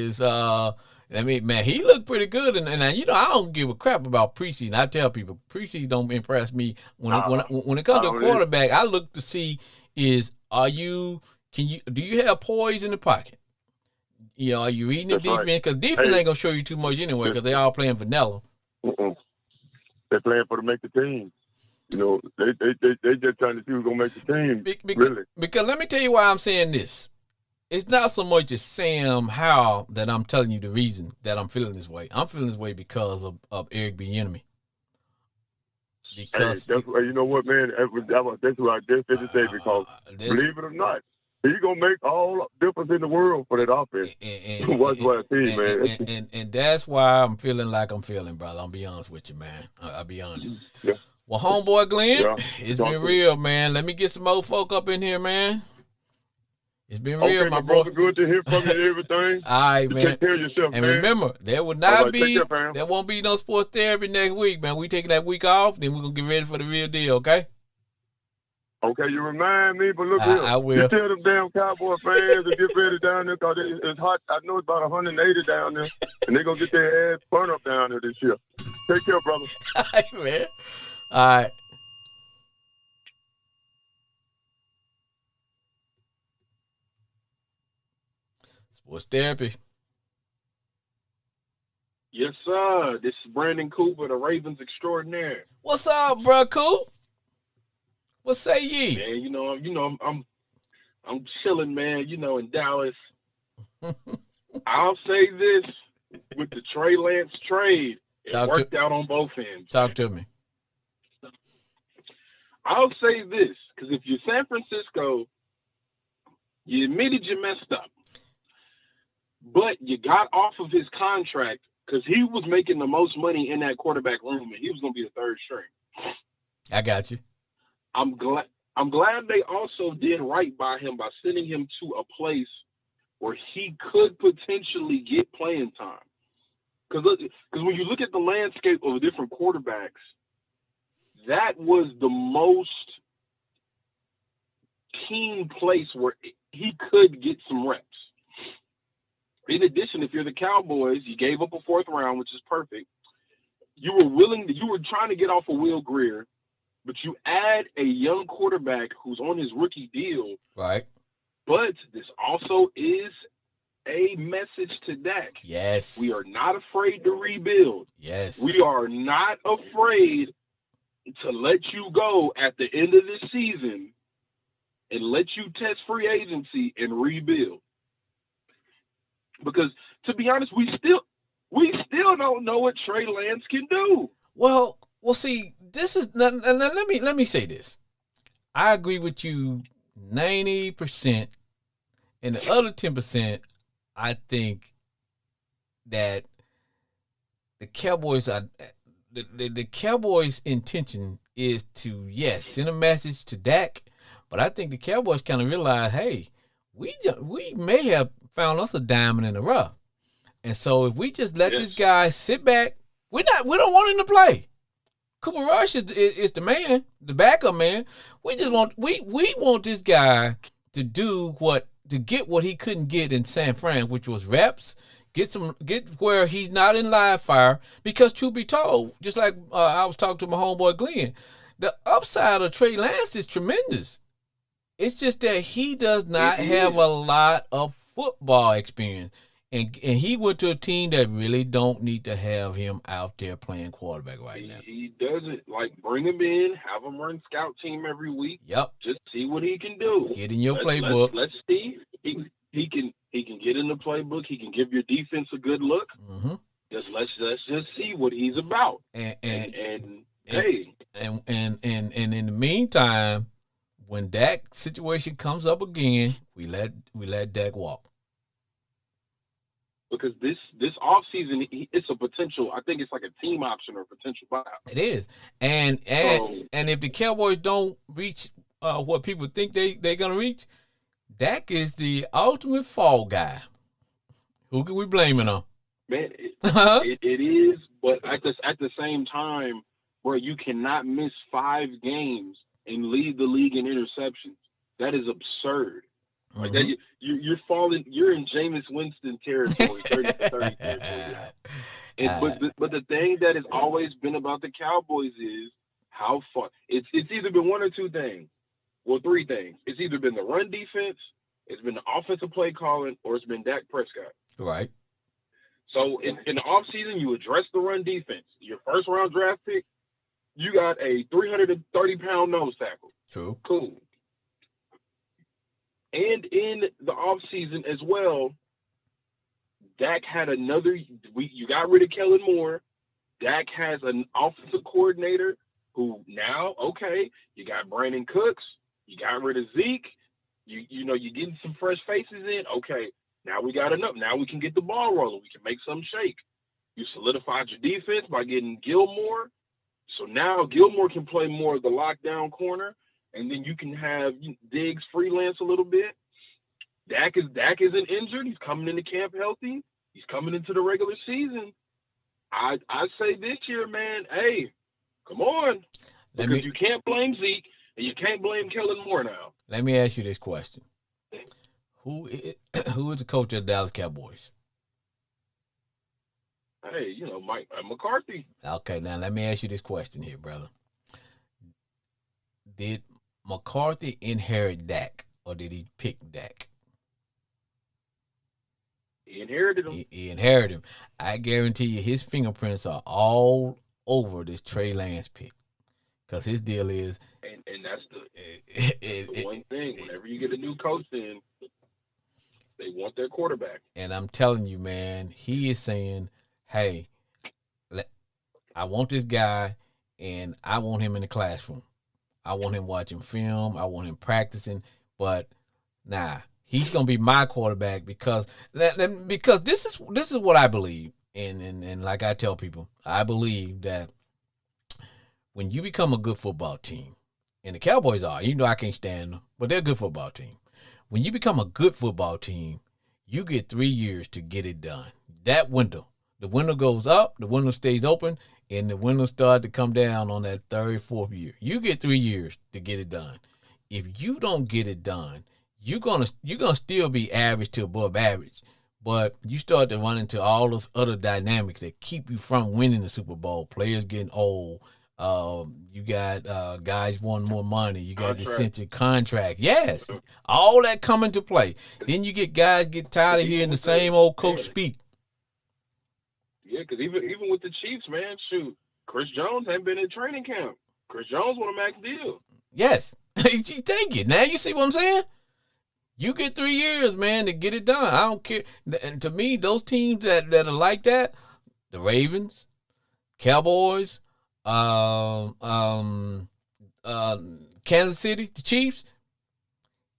Speaker 1: man, he looked pretty good, and I don't give a crap about preseason. I tell people preseason don't impress me. When it comes to a quarterback, I look to see do you have poise in the pocket? Are you reading the defense? Because defense ain't gonna show you too much anyway, because they all playing vanilla.
Speaker 2: They're playing to make the team. They just trying to see who's gonna make the team. Really?
Speaker 1: Because let me tell you why I'm saying this. It's not so much as Sam Howell that I'm telling you the reason that I'm feeling this way. I'm feeling this way because of Eric Bieniemy. Because
Speaker 2: that's you know what, man. That's what I just said to say, because believe it or not, He's gonna make all the difference in the world for that offense. Watch what I see, man.
Speaker 1: And that's why I'm feeling like I'm feeling, brother. I'll be honest with you, man. I'll be honest.
Speaker 2: Yeah.
Speaker 1: Well, homeboy Glenn,
Speaker 2: Yeah.
Speaker 1: it's been real, man. Let me get some old folk up in here, man. It's been real, my bro.
Speaker 2: Brother. Good to hear from you and everything.
Speaker 1: All right, man.
Speaker 2: Take care of yourself,
Speaker 1: and
Speaker 2: man.
Speaker 1: Remember, there will not be, there won't be no sports therapy next week, man. We taking that week off, then we're going to get ready for the real deal, okay?
Speaker 2: Okay, you remind me, but look here.
Speaker 1: I will.
Speaker 2: You tell them damn Cowboy fans to get ready down there because it's hot. I know it's about 180 down there, and they're going to get their ass burnt up down there this year. Take care, brother.
Speaker 1: All right, man. All right. Sports therapy.
Speaker 3: Yes, sir. This is Brandon Cooper, the Ravens extraordinaire.
Speaker 1: What's up, bro, Coop? What say ye?
Speaker 3: Man, I'm chilling, man. In Dallas. I'll say this: with the Trey Lance trade, it worked out on both ends.
Speaker 1: Talk to me.
Speaker 3: I'll say this, because if you're San Francisco, you admitted you messed up, but you got off of his contract because he was making the most money in that quarterback room, and he was going to be the third string.
Speaker 1: I got you.
Speaker 3: I'm glad they also did right by him by sending him to a place where he could potentially get playing time. Because when you look at the landscape of different quarterbacks, that was the most keen place where he could get some reps. In addition, if you're the Cowboys, you gave up a fourth round, which is perfect. You were trying to get off of Will Greer, but you add a young quarterback who's on his rookie deal.
Speaker 1: Right.
Speaker 3: But this also is a message to Dak.
Speaker 1: Yes.
Speaker 3: We are not afraid to rebuild.
Speaker 1: Yes.
Speaker 3: We are not afraid to let you go at the end of this season and let you test free agency and rebuild. Because to be honest, we still don't know what Trey Lance can do.
Speaker 1: Well, see, this is now, let me say this. I agree with you 90%, and the other 10%, I think that the Cowboys are the Cowboys' intention is to send a message to Dak, but I think the Cowboys kind of realize, hey, we may have found us a diamond in the rough, and so if we just let this guy sit back, we don't want him to play. Cooper Rush is the man, the backup man. We just want we want this guy to get what he couldn't get in San Fran, which was reps. Get where he's not in live fire, because truth be told, just like I was talking to my homeboy Glenn, the upside of Trey Lance is tremendous. It's just that he does not have a lot of football experience, and he went to a team that really don't need to have him out there playing quarterback right now.
Speaker 3: He doesn't. Bring him in, have him run scout team every week.
Speaker 1: Yep.
Speaker 3: Just see what he can do.
Speaker 1: Get in your playbook.
Speaker 3: Let's see. He can get in the playbook. He can give your defense a good look.
Speaker 1: Mm-hmm.
Speaker 3: Let's just see what he's about.
Speaker 1: And in the meantime, when that situation comes up again, we let Dak walk.
Speaker 3: Because this offseason, it's a potential. I think it's like a team option or potential buyout.
Speaker 1: It is, and if the Cowboys don't reach what people think they're gonna reach, Dak is the ultimate fall guy. Who can we blame it on?
Speaker 3: Man, it is, but at the same time, where you cannot miss 5 games and lead the league in interceptions, that is absurd. Like that, you're falling. You're in Jameis Winston territory, 30-30 territory. But the thing that has always been about the Cowboys is how far. It's either been one or two things. Well, 3 things. It's either been the run defense, it's been the offensive play calling, or it's been Dak Prescott.
Speaker 1: Right.
Speaker 3: So in the offseason, you address the run defense. Your first round draft pick, you got a 330-pound nose tackle.
Speaker 1: True.
Speaker 3: Cool. And in the offseason as well, Dak had you got rid of Kellen Moore. Dak has an offensive coordinator who now, you got Brandon Cooks, you got rid of Zeke, you're getting some fresh faces in. Okay, now we got enough. Now we can get the ball rolling. We can make some shake. You solidified your defense by getting Gilmore. So now Gilmore can play more of the lockdown corner, and then you can have Diggs freelance a little bit. Dak isn't injured. He's coming into camp healthy. He's coming into the regular season. I say this year, man, hey, come on. Because you can't blame Zeke and you can't blame Kellen Moore now.
Speaker 1: Let me ask you this question. Who is the coach of the Dallas Cowboys?
Speaker 3: Hey, Mike McCarthy.
Speaker 1: Okay, now let me ask you this question here, brother. Did McCarthy inherit Dak or did he pick Dak?
Speaker 3: He inherited him.
Speaker 1: He inherited him. I guarantee you his fingerprints are all over this Trey Lance pick. Because his deal is...
Speaker 3: And that's the one thing. Whenever you get a new coach in, they want their quarterback.
Speaker 1: And I'm telling you, man, he is saying, hey, I want this guy, and I want him in the classroom. I want him watching film. I want him practicing. But, he's going to be my quarterback because this is what I believe. And like I tell people, I believe that when you become a good football team, and the Cowboys are, even though I can't stand them, but they're a good football team. When you become a good football team, you get 3 years to get it done. That window, the window goes up, the window stays open, and the window starts to come down on that third, fourth year. You get 3 years to get it done. If you don't get it done, you're gonna still be average to above average, but you start to run into all those other dynamics that keep you from winning the Super Bowl. Players getting old. You got guys wanting more money. You got dissented contract. Yes, all that come into play. Then you get guys get tired of hearing the same old coach speak.
Speaker 3: Yeah, because even with the Chiefs, man, shoot, Chris Jones ain't been in training camp. Chris Jones want a max deal.
Speaker 1: Yes, you take it. Now you see what I'm saying? You get 3 years, man, to get it done. I don't care. And to me, those teams that are like that, the Ravens, Cowboys, Kansas City, the Chiefs,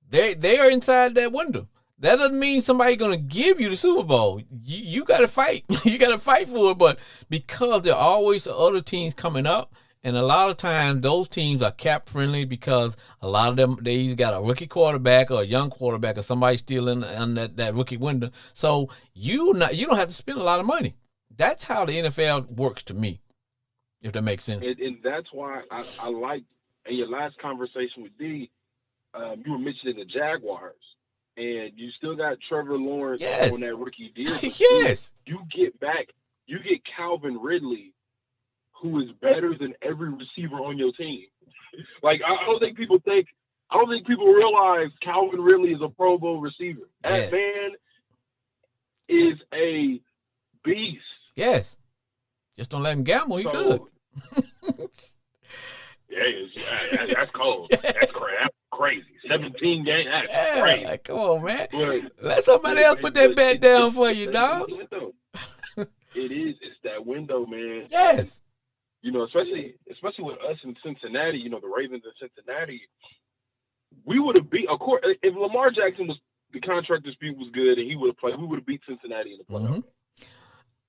Speaker 1: they are inside that window. That doesn't mean somebody's gonna give you the Super Bowl. You gotta fight. You gotta fight for it. But because there are always other teams coming up, and a lot of times those teams are cap friendly because a lot of them they either got a rookie quarterback or a young quarterback or somebody still in that rookie window. So you don't have to spend a lot of money. That's how the NFL works to me. If that makes sense.
Speaker 3: And that's why I like, in your last conversation with D, you were mentioning the Jaguars, and you still got Trevor Lawrence on that rookie deal.
Speaker 1: Yes.
Speaker 3: You get Calvin Ridley, who is better than every receiver on your team. Like, I don't think people realize Calvin Ridley is a Pro Bowl receiver. That man is a beast.
Speaker 1: Yes. Just don't let him gamble. He good.
Speaker 3: That's cold. That's crazy. 17 games. That's crazy.
Speaker 1: Like, come on, man. But let somebody else put that bet down for you, dog.
Speaker 3: It is. It's that window, man.
Speaker 1: Yes.
Speaker 3: Especially with us in Cincinnati. The Ravens in Cincinnati. We would have beat. Of course, if Lamar Jackson the contract dispute was good and he would have played, we would have beat Cincinnati in the playoffs.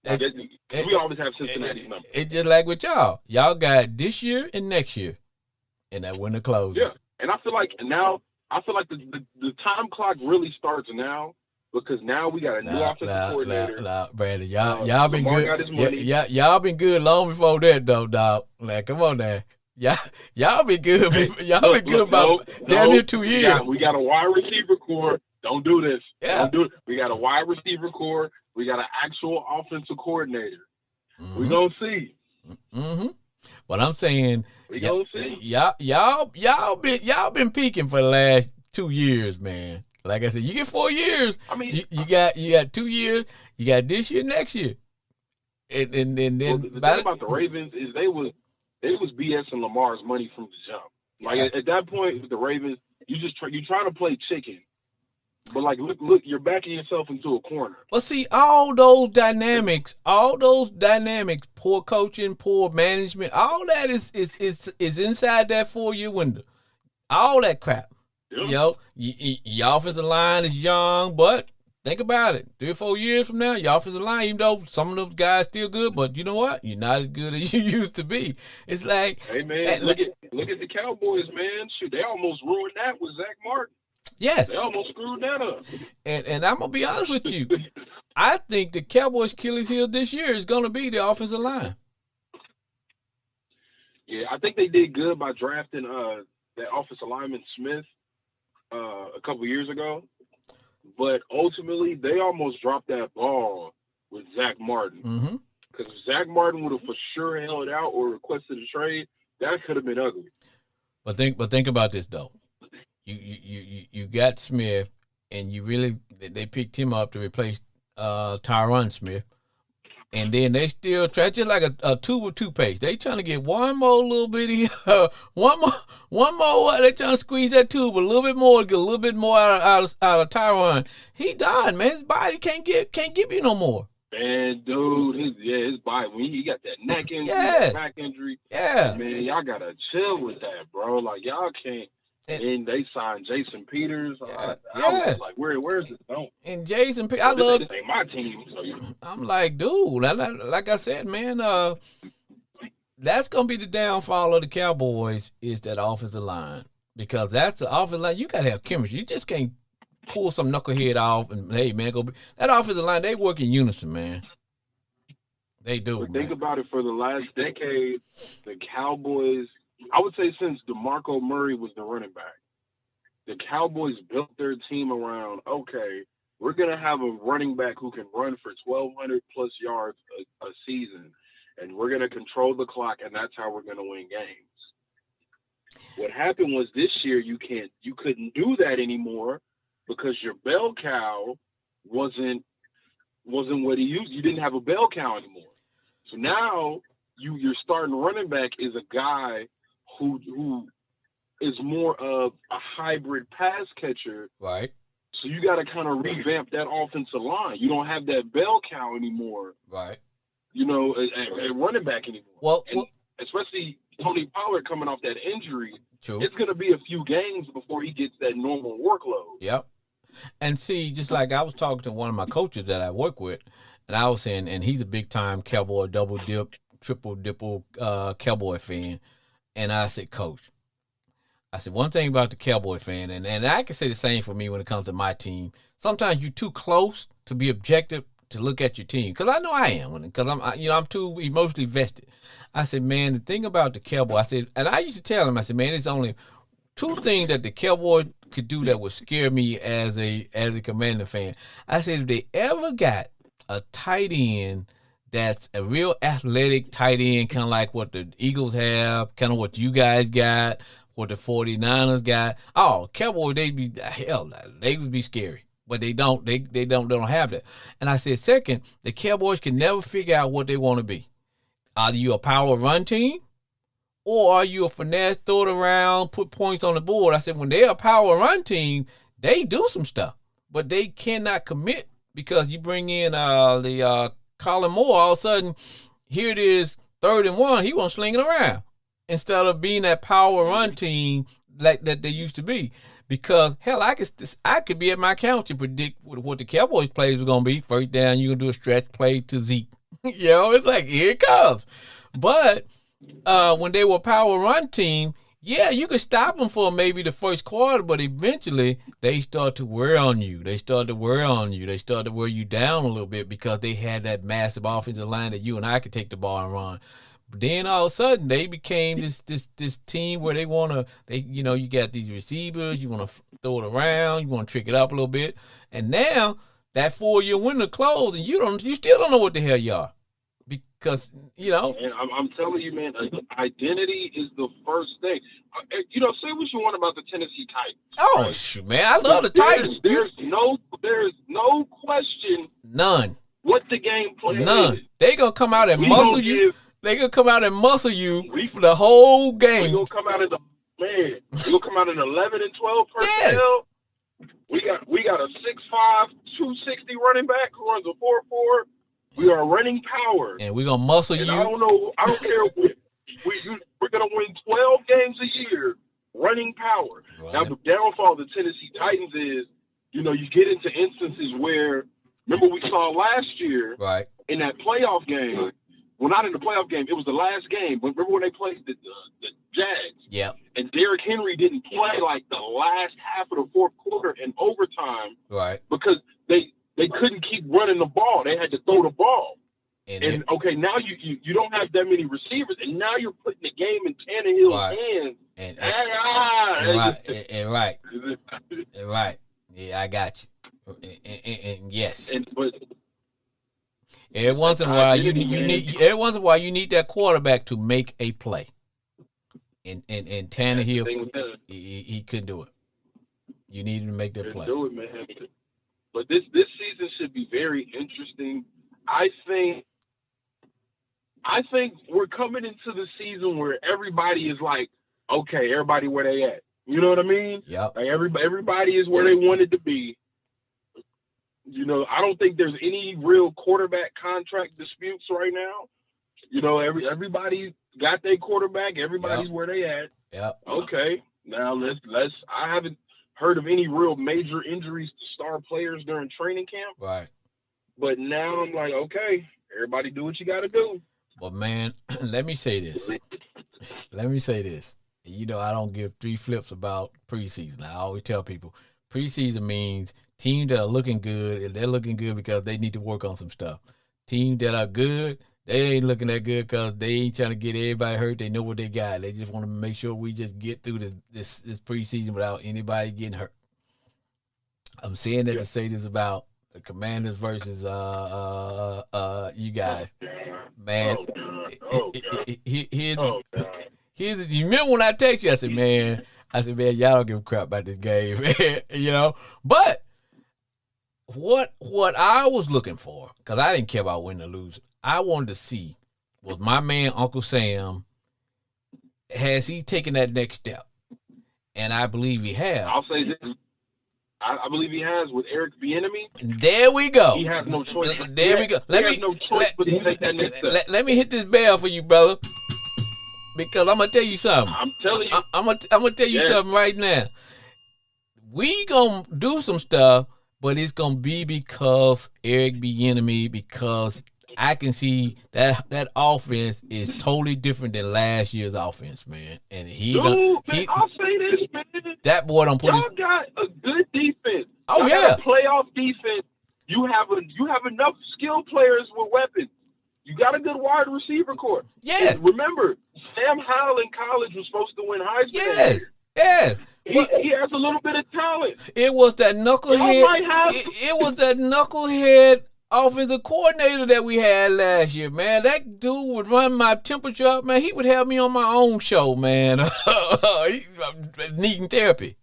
Speaker 3: Mm-hmm. We always have Cincinnati's number.
Speaker 1: It's just like with y'all. Y'all got this year and next year, and that window closes.
Speaker 3: Yeah, and I feel like the time clock really starts now because now we got a new offensive coordinator.
Speaker 1: Brandon, y'all been good. Y'all been good long before that, though, dog. Like, come on now. Y'all been good. Y'all been good about damn near 2 years.
Speaker 3: We got a wide receiver core. Don't do this. Yeah. Don't do it. We got a wide receiver core. We got an actual offensive coordinator. Mm-hmm. We gonna see.
Speaker 1: Mm-hmm. What I'm saying,
Speaker 3: we gonna see.
Speaker 1: Y'all been peaking for the last 2 years, man. Like I said, you get 4 years. I mean, you got 2 years. You got this year, next year, and then.
Speaker 3: Well, the thing about the Ravens is they was BSing Lamar's money from the jump. Like at that point with the Ravens, you trying to play chicken. But look, you're backing yourself into a corner.
Speaker 1: Well, see, all those dynamics, poor coaching, poor management, all that is inside that 4 year window. All that crap. You know, your offensive line is young, but think about it. 3 or 4 years from now, your offensive line, even though some of those guys still good, but you know what? You're not as good as you used to be. It's like,
Speaker 3: hey man, look at the Cowboys, man. Shoot, they almost ruined that with Zach Martin.
Speaker 1: Yes,
Speaker 3: they almost screwed that up.
Speaker 1: And I'm gonna be honest with you. I think the Cowboys' Achilles heel this year is gonna be the offensive line.
Speaker 3: Yeah, I think they did good by drafting that offensive lineman Smith a couple years ago, but ultimately they almost dropped that ball with Zach Martin. Because if Zach Martin would have for sure held out or requested a trade, that could have been ugly.
Speaker 1: But think about this though. You got Smith, and they picked him up to replace Tyron Smith. And then they still try, just like a tube of toothpaste. They trying to get one more little bitty, one more. They trying to squeeze that tube a little bit more to get a little bit more out of Tyron. He died, man. His body can't give you no more.
Speaker 3: Man, dude, his body, when he got that neck injury, that back injury, man, y'all gotta chill with that, bro. Like y'all can't. And they signed Jason Peters. I was like, where's it going?
Speaker 1: And Jason Peters, I love.
Speaker 3: This ain't my team. So.
Speaker 1: I'm like, dude, like I said, man, that's gonna be the downfall of the Cowboys is that offensive line, because that's the offensive line. You gotta have chemistry. You just can't pull some knucklehead off and hey, man, that offensive line. They work in unison, man. They do.
Speaker 3: Think about it. For the last decade, the Cowboys. I would say since DeMarco Murray was the running back, the Cowboys built their team around, okay, we're going to have a running back who can run for 1,200 plus yards a season, and we're going to control the clock, and that's how we're going to win games. What happened was this year you couldn't do that anymore because your bell cow wasn't what he used. You didn't have a bell cow anymore. So now your starting running back is a guy who is more of a hybrid pass catcher.
Speaker 1: Right.
Speaker 3: So you got to kind of revamp that offensive line. You don't have that bell cow anymore.
Speaker 1: Right.
Speaker 3: You know, a running back anymore.
Speaker 1: Well,
Speaker 3: especially Tony Pollard coming off that injury.
Speaker 1: True.
Speaker 3: It's going to be a few games before he gets that normal workload.
Speaker 1: Yep. And see, just like I was talking to one of my coaches that I work with, and I was saying, and he's a big time Cowboy double dip, triple dipple Cowboy fan. And I said, Coach, one thing about the Cowboy fan, and I can say the same for me when it comes to my team. Sometimes you're too close to be objective to look at your team, because I know I am, because I'm too emotionally vested. I said, man, the thing about the Cowboy, I said, and I used to tell him, I said, man, there's only 2 things that the Cowboy could do that would scare me as a Commander fan. I said, if they ever got a tight end that's a real athletic tight end, kind of like what the Eagles have, kind of what you guys got, what the 49ers got. Oh, Cowboys, they would be scary. But they don't have that. And I said, second, the Cowboys can never figure out what they want to be. Are you a power run team? Or are you a finesse, throw it around, put points on the board? I said, when they're a power run team, they do some stuff. But they cannot commit, because you bring in the Colin Moore, all of a sudden, here it is, 3rd and 1, he won't sling it around instead of being that power run team like that they used to be. Because hell, I could be at my couch and predict what the Cowboys plays were gonna be. First down, you're gonna do a stretch play to Zeke. It's like, here it comes. But when they were a power run team, yeah, you could stop them for maybe the first quarter, but eventually they start to wear on you. They start to wear you down a little bit, because they had that massive offensive line that you and I could take the ball and run. But then all of a sudden they became this team where you got these receivers, you want to throw it around, you want to trick it up a little bit, and now that 4-year window closed, and you still don't know what the hell you are. Because,
Speaker 3: And I'm telling you, man, identity is the first thing. Say what you want about the Tennessee Titans.
Speaker 1: Oh, right? Shoot, man, I love the Titans.
Speaker 3: There's no question.
Speaker 1: None.
Speaker 3: What the game plan
Speaker 1: None.
Speaker 3: is.
Speaker 1: They gonna come out and muscle you. They gonna come out and muscle you for the whole game.
Speaker 3: We gonna come out in 11 and 12 personnel. Yes. We got a 6'5", 260 running back who runs a 4.4. We are running power.
Speaker 1: And we're going to muscle you.
Speaker 3: I don't care. We're going to win 12 games a year running power.
Speaker 1: Right.
Speaker 3: Now, the downfall of the Tennessee Titans is, you get into instances where, remember we saw last year
Speaker 1: right.
Speaker 3: in that playoff game. Well, not in the playoff game. It was the last game. Remember when they played the Jags?
Speaker 1: Yeah.
Speaker 3: And Derrick Henry didn't play like the last half of the fourth quarter and overtime.
Speaker 1: Right.
Speaker 3: Because they couldn't keep running the ball. They had to throw the ball. And okay, now you don't have that many receivers, and now you're putting the game in Tannehill's hands.
Speaker 1: Right. Yeah, I got you. And yes.
Speaker 3: But
Speaker 1: every once in a while you need that quarterback to make a play. And Tannehill, he couldn't do it. You needed to make that play.
Speaker 3: Do it, man. But this season should be very interesting. I think we're coming into the season where everybody is like, okay, everybody where they at. You know what I mean?
Speaker 1: Yeah.
Speaker 3: Like everybody is where they wanted to be. I don't think there's any real quarterback contract disputes right now. Everybody got their quarterback. Everybody's where they at.
Speaker 1: Yeah.
Speaker 3: Okay. Now let's. I haven't heard of any real major injuries to star players during training camp.
Speaker 1: Right.
Speaker 3: But now I'm like, okay, everybody do what you got to do.
Speaker 1: But man, let me say this. I don't give three flips about preseason. I always tell people preseason means teams that are looking good, and they're looking good because they need to work on some stuff. Teams that are good, they ain't looking that good because they ain't trying to get everybody hurt. They know what they got. They just want to make sure we just get through this preseason without anybody getting hurt. I'm saying that to say this about the Commanders versus you guys. Man, here's you remember when I text you, I said, man, y'all don't give a crap about this game. But what I was looking for, because I didn't care about winning or losing, I wanted to see, was my man Uncle Sam, has he taken that next step? And I believe he has.
Speaker 3: I'll say this. I believe he has with Eric Bieniemy.
Speaker 1: There we go.
Speaker 3: He has no choice.
Speaker 1: There we go.
Speaker 3: He has no choice but to take that next step.
Speaker 1: Let me hit this bell for you, brother, because I'm gonna tell you something.
Speaker 3: I'm telling you.
Speaker 1: I'm gonna tell you something right now. We gonna do some stuff, but it's gonna be because Eric Bieniemy, because I can see that offense is totally different than last year's offense, man. And
Speaker 3: I'll say this, man.
Speaker 1: That boy don't put
Speaker 3: y'all got a good defense.
Speaker 1: Oh,
Speaker 3: y'all got a playoff defense. You have enough skilled players with weapons. You got a good wide receiver corps.
Speaker 1: Yes.
Speaker 3: And remember, Sam Howell in college was supposed to win Heisman.
Speaker 1: Yes.
Speaker 3: He has a little bit of talent.
Speaker 1: It was that knucklehead. It was that knucklehead offensive coordinator that we had last year, man. That dude would run my temperature up, man. He would have me on my own show, man. Needing therapy.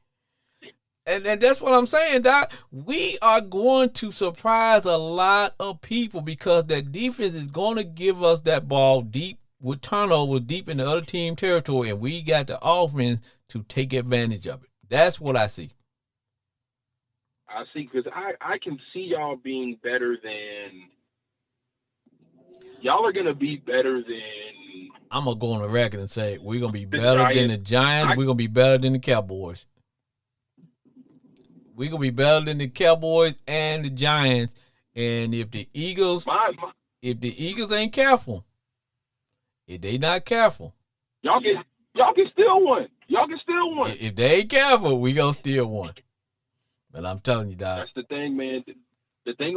Speaker 1: And that's what I'm saying, Doc. We are going to surprise a lot of people because that defense is going to give us that ball deep with turnovers deep in the other team territory, and we got the offense to take advantage of it. That's what I see.
Speaker 3: I see, because I can see y'all being better than – y'all are going to be better than –
Speaker 1: I'm going to go on the record and say we're going to be better than the Giants. We're going to be better than the Cowboys. We're going to be better than the Cowboys and the Giants. And if the Eagles ain't careful, if they not careful,
Speaker 3: y'all can steal one. Y'all can steal one.
Speaker 1: If they ain't careful, we going to steal one. But I'm telling you, Doc.
Speaker 3: That's the thing, man. The thing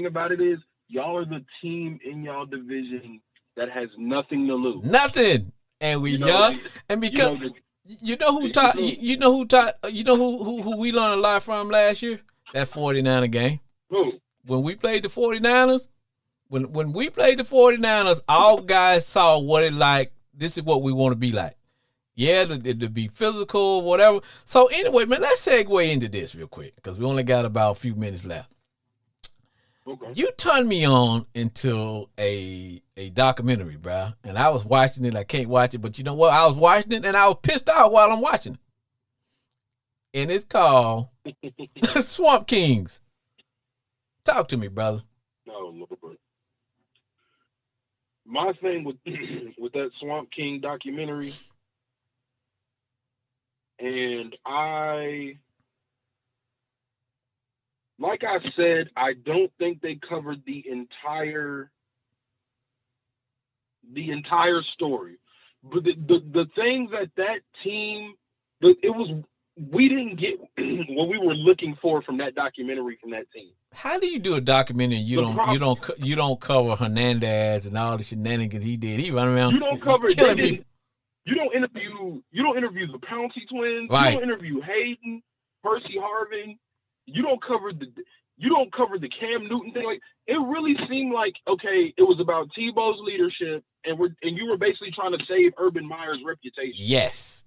Speaker 3: about it is, y'all are the team in y'all division that has nothing to lose.
Speaker 1: Nothing. And we young. And because you know who we learned a lot from last year? That 49er game.
Speaker 3: Who?
Speaker 1: When we played the 49ers, when we played the 49ers, all guys saw what it like. This is what we want to be like. Yeah, to be physical, whatever. So anyway, man, let's segue into this real quick because we only got about a few minutes left.
Speaker 3: Okay.
Speaker 1: You turned me on into a documentary, bro, and I was watching it. I can't watch it, but you know what? I was watching it, and I was pissed off while I'm watching it. And it's called Swamp Kings. Talk to me, brother.
Speaker 3: No, Lord. My thing with that Swamp King documentary, And like I said, I don't think they covered the entire story. But the thing that team, we didn't get what we were looking for from that documentary from that team.
Speaker 1: How do you do a documentary and you don't cover Hernandez and all the shenanigans he did? He run around.
Speaker 3: You don't cover
Speaker 1: killing people.
Speaker 3: You don't interview the Pouncey twins.
Speaker 1: Right.
Speaker 3: You don't interview Hayden, Percy Harvin. You don't cover the Cam Newton thing. Like, it really seemed like, okay, it was about Tebow's leadership, and you were basically trying to save Urban Meyer's reputation.
Speaker 1: Yes.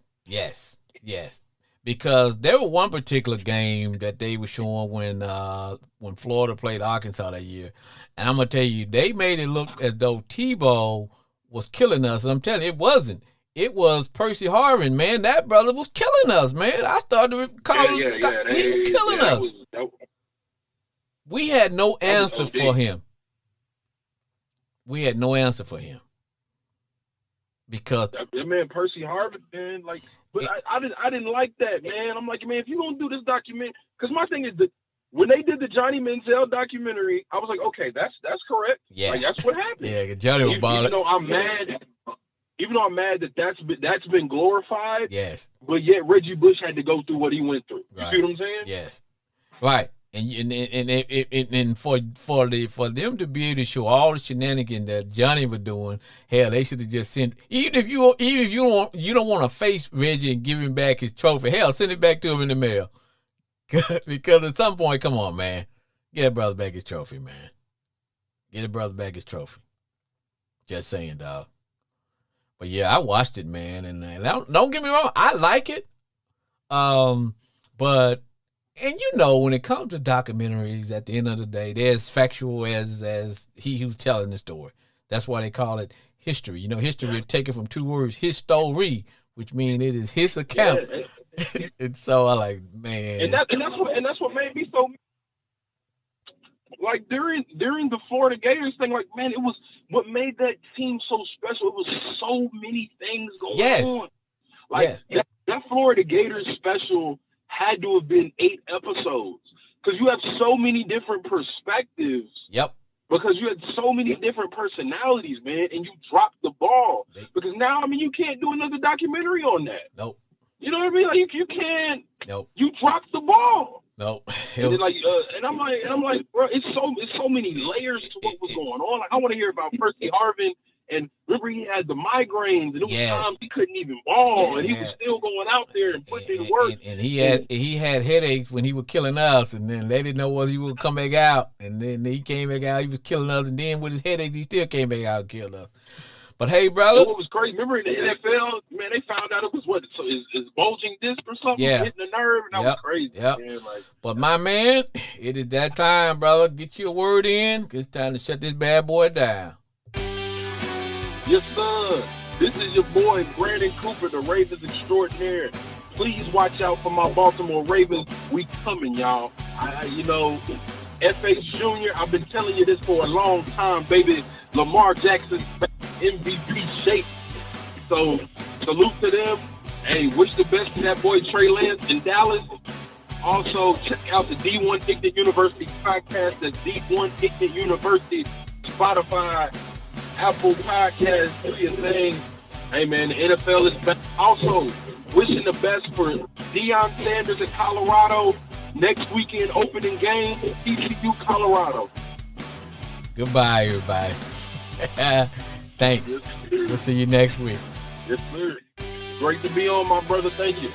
Speaker 1: Because there was one particular game that they were showing when Florida played Arkansas that year, and I'm gonna tell you, they made it look as though Tebow was killing us. And I'm telling you, it wasn't. It was Percy Harvin, man. That brother was killing us, man. I started calling him. He was killing us. We had no answer for him. We had no answer for him. Because
Speaker 3: that man Percy Harvin, man, like, but I didn't like that, man. I'm like, man, if you're gonna do this document, because my thing is that when they did the Johnny Manziel documentary, I was like, okay, that's correct.
Speaker 1: Yeah,
Speaker 3: like, that's what happened.
Speaker 1: Yeah, Johnny was balling.
Speaker 3: Even though I'm mad that that's been glorified.
Speaker 1: Yes.
Speaker 3: But yet Reggie Bush had to go through what he went through. You
Speaker 1: right.
Speaker 3: see what I'm saying?
Speaker 1: Yes. Right. And for them to be able to show all the shenanigans that Johnny was doing, hell, they should have just sent. Even if you don't want to face Reggie and give him back his trophy, hell, send it back to him in the mail. Because at some point, come on, man, get that brother back his trophy, man. Get the brother back his trophy. Just saying, dog. But yeah, I watched it, man, and don't get me wrong, I like it. But. And you know, when it comes to documentaries, at the end of the day, they're as factual as he who's telling the story. That's why they call it history. You know, history is taken from two words, history, which means it is his account. Yeah. And so I like, man.
Speaker 3: And that's what made me so, like, during the Florida Gators thing, like, man, it was what made that team so special. It was so many things going on. Like, that Florida Gators special had to have been 8 episodes, because you have so many different perspectives.
Speaker 1: Yep.
Speaker 3: Because you had so many different personalities, man, and you dropped the ball. Because now, I mean, you can't do another documentary on that.
Speaker 1: Nope.
Speaker 3: You know what I mean? Like, you can't.
Speaker 1: Nope.
Speaker 3: You dropped the ball.
Speaker 1: Nope.
Speaker 3: And, and I'm like, bro, it's so many layers to what was going on. Like, I want to hear about Percy Harvin. And remember, he had the migraines, and it was times he couldn't even ball, and he was still going out there and putting in work.
Speaker 1: And he had headaches when he was killing us, and then they didn't know whether he would come back out. And then he came back out, he was killing us, and then with his headaches, he still came back out and killed us. But hey, brother,
Speaker 3: what was crazy? Remember in the NFL, man, they found out it was his bulging disc or something hitting the nerve, and that was crazy.
Speaker 1: Yep.
Speaker 3: Man, like,
Speaker 1: but my man, it is that time, brother. Get your word in. It's time to shut this bad boy down.
Speaker 3: Yes, sir. This is your boy, Brandon Cooper, the Ravens extraordinaire. Please watch out for my Baltimore Ravens. We coming, y'all. F.H. Jr., I've been telling you this for a long time, baby. Lamar Jackson's MVP shape. So, salute to them. Hey, wish the best to that boy, Trey Lance, in Dallas. Also, check out the D1 Ignorant University podcast. That's D1 Ignorant University, Spotify, Apple Podcasts, do your thing. Hey, man, the NFL is back. Also, wishing the best for Deion Sanders in Colorado. Next weekend, opening game, TCU, Colorado.
Speaker 1: Goodbye, everybody. Thanks.
Speaker 3: Yes,
Speaker 1: we'll see you next week.
Speaker 3: Yes, sir. Great to be on, my brother. Thank you.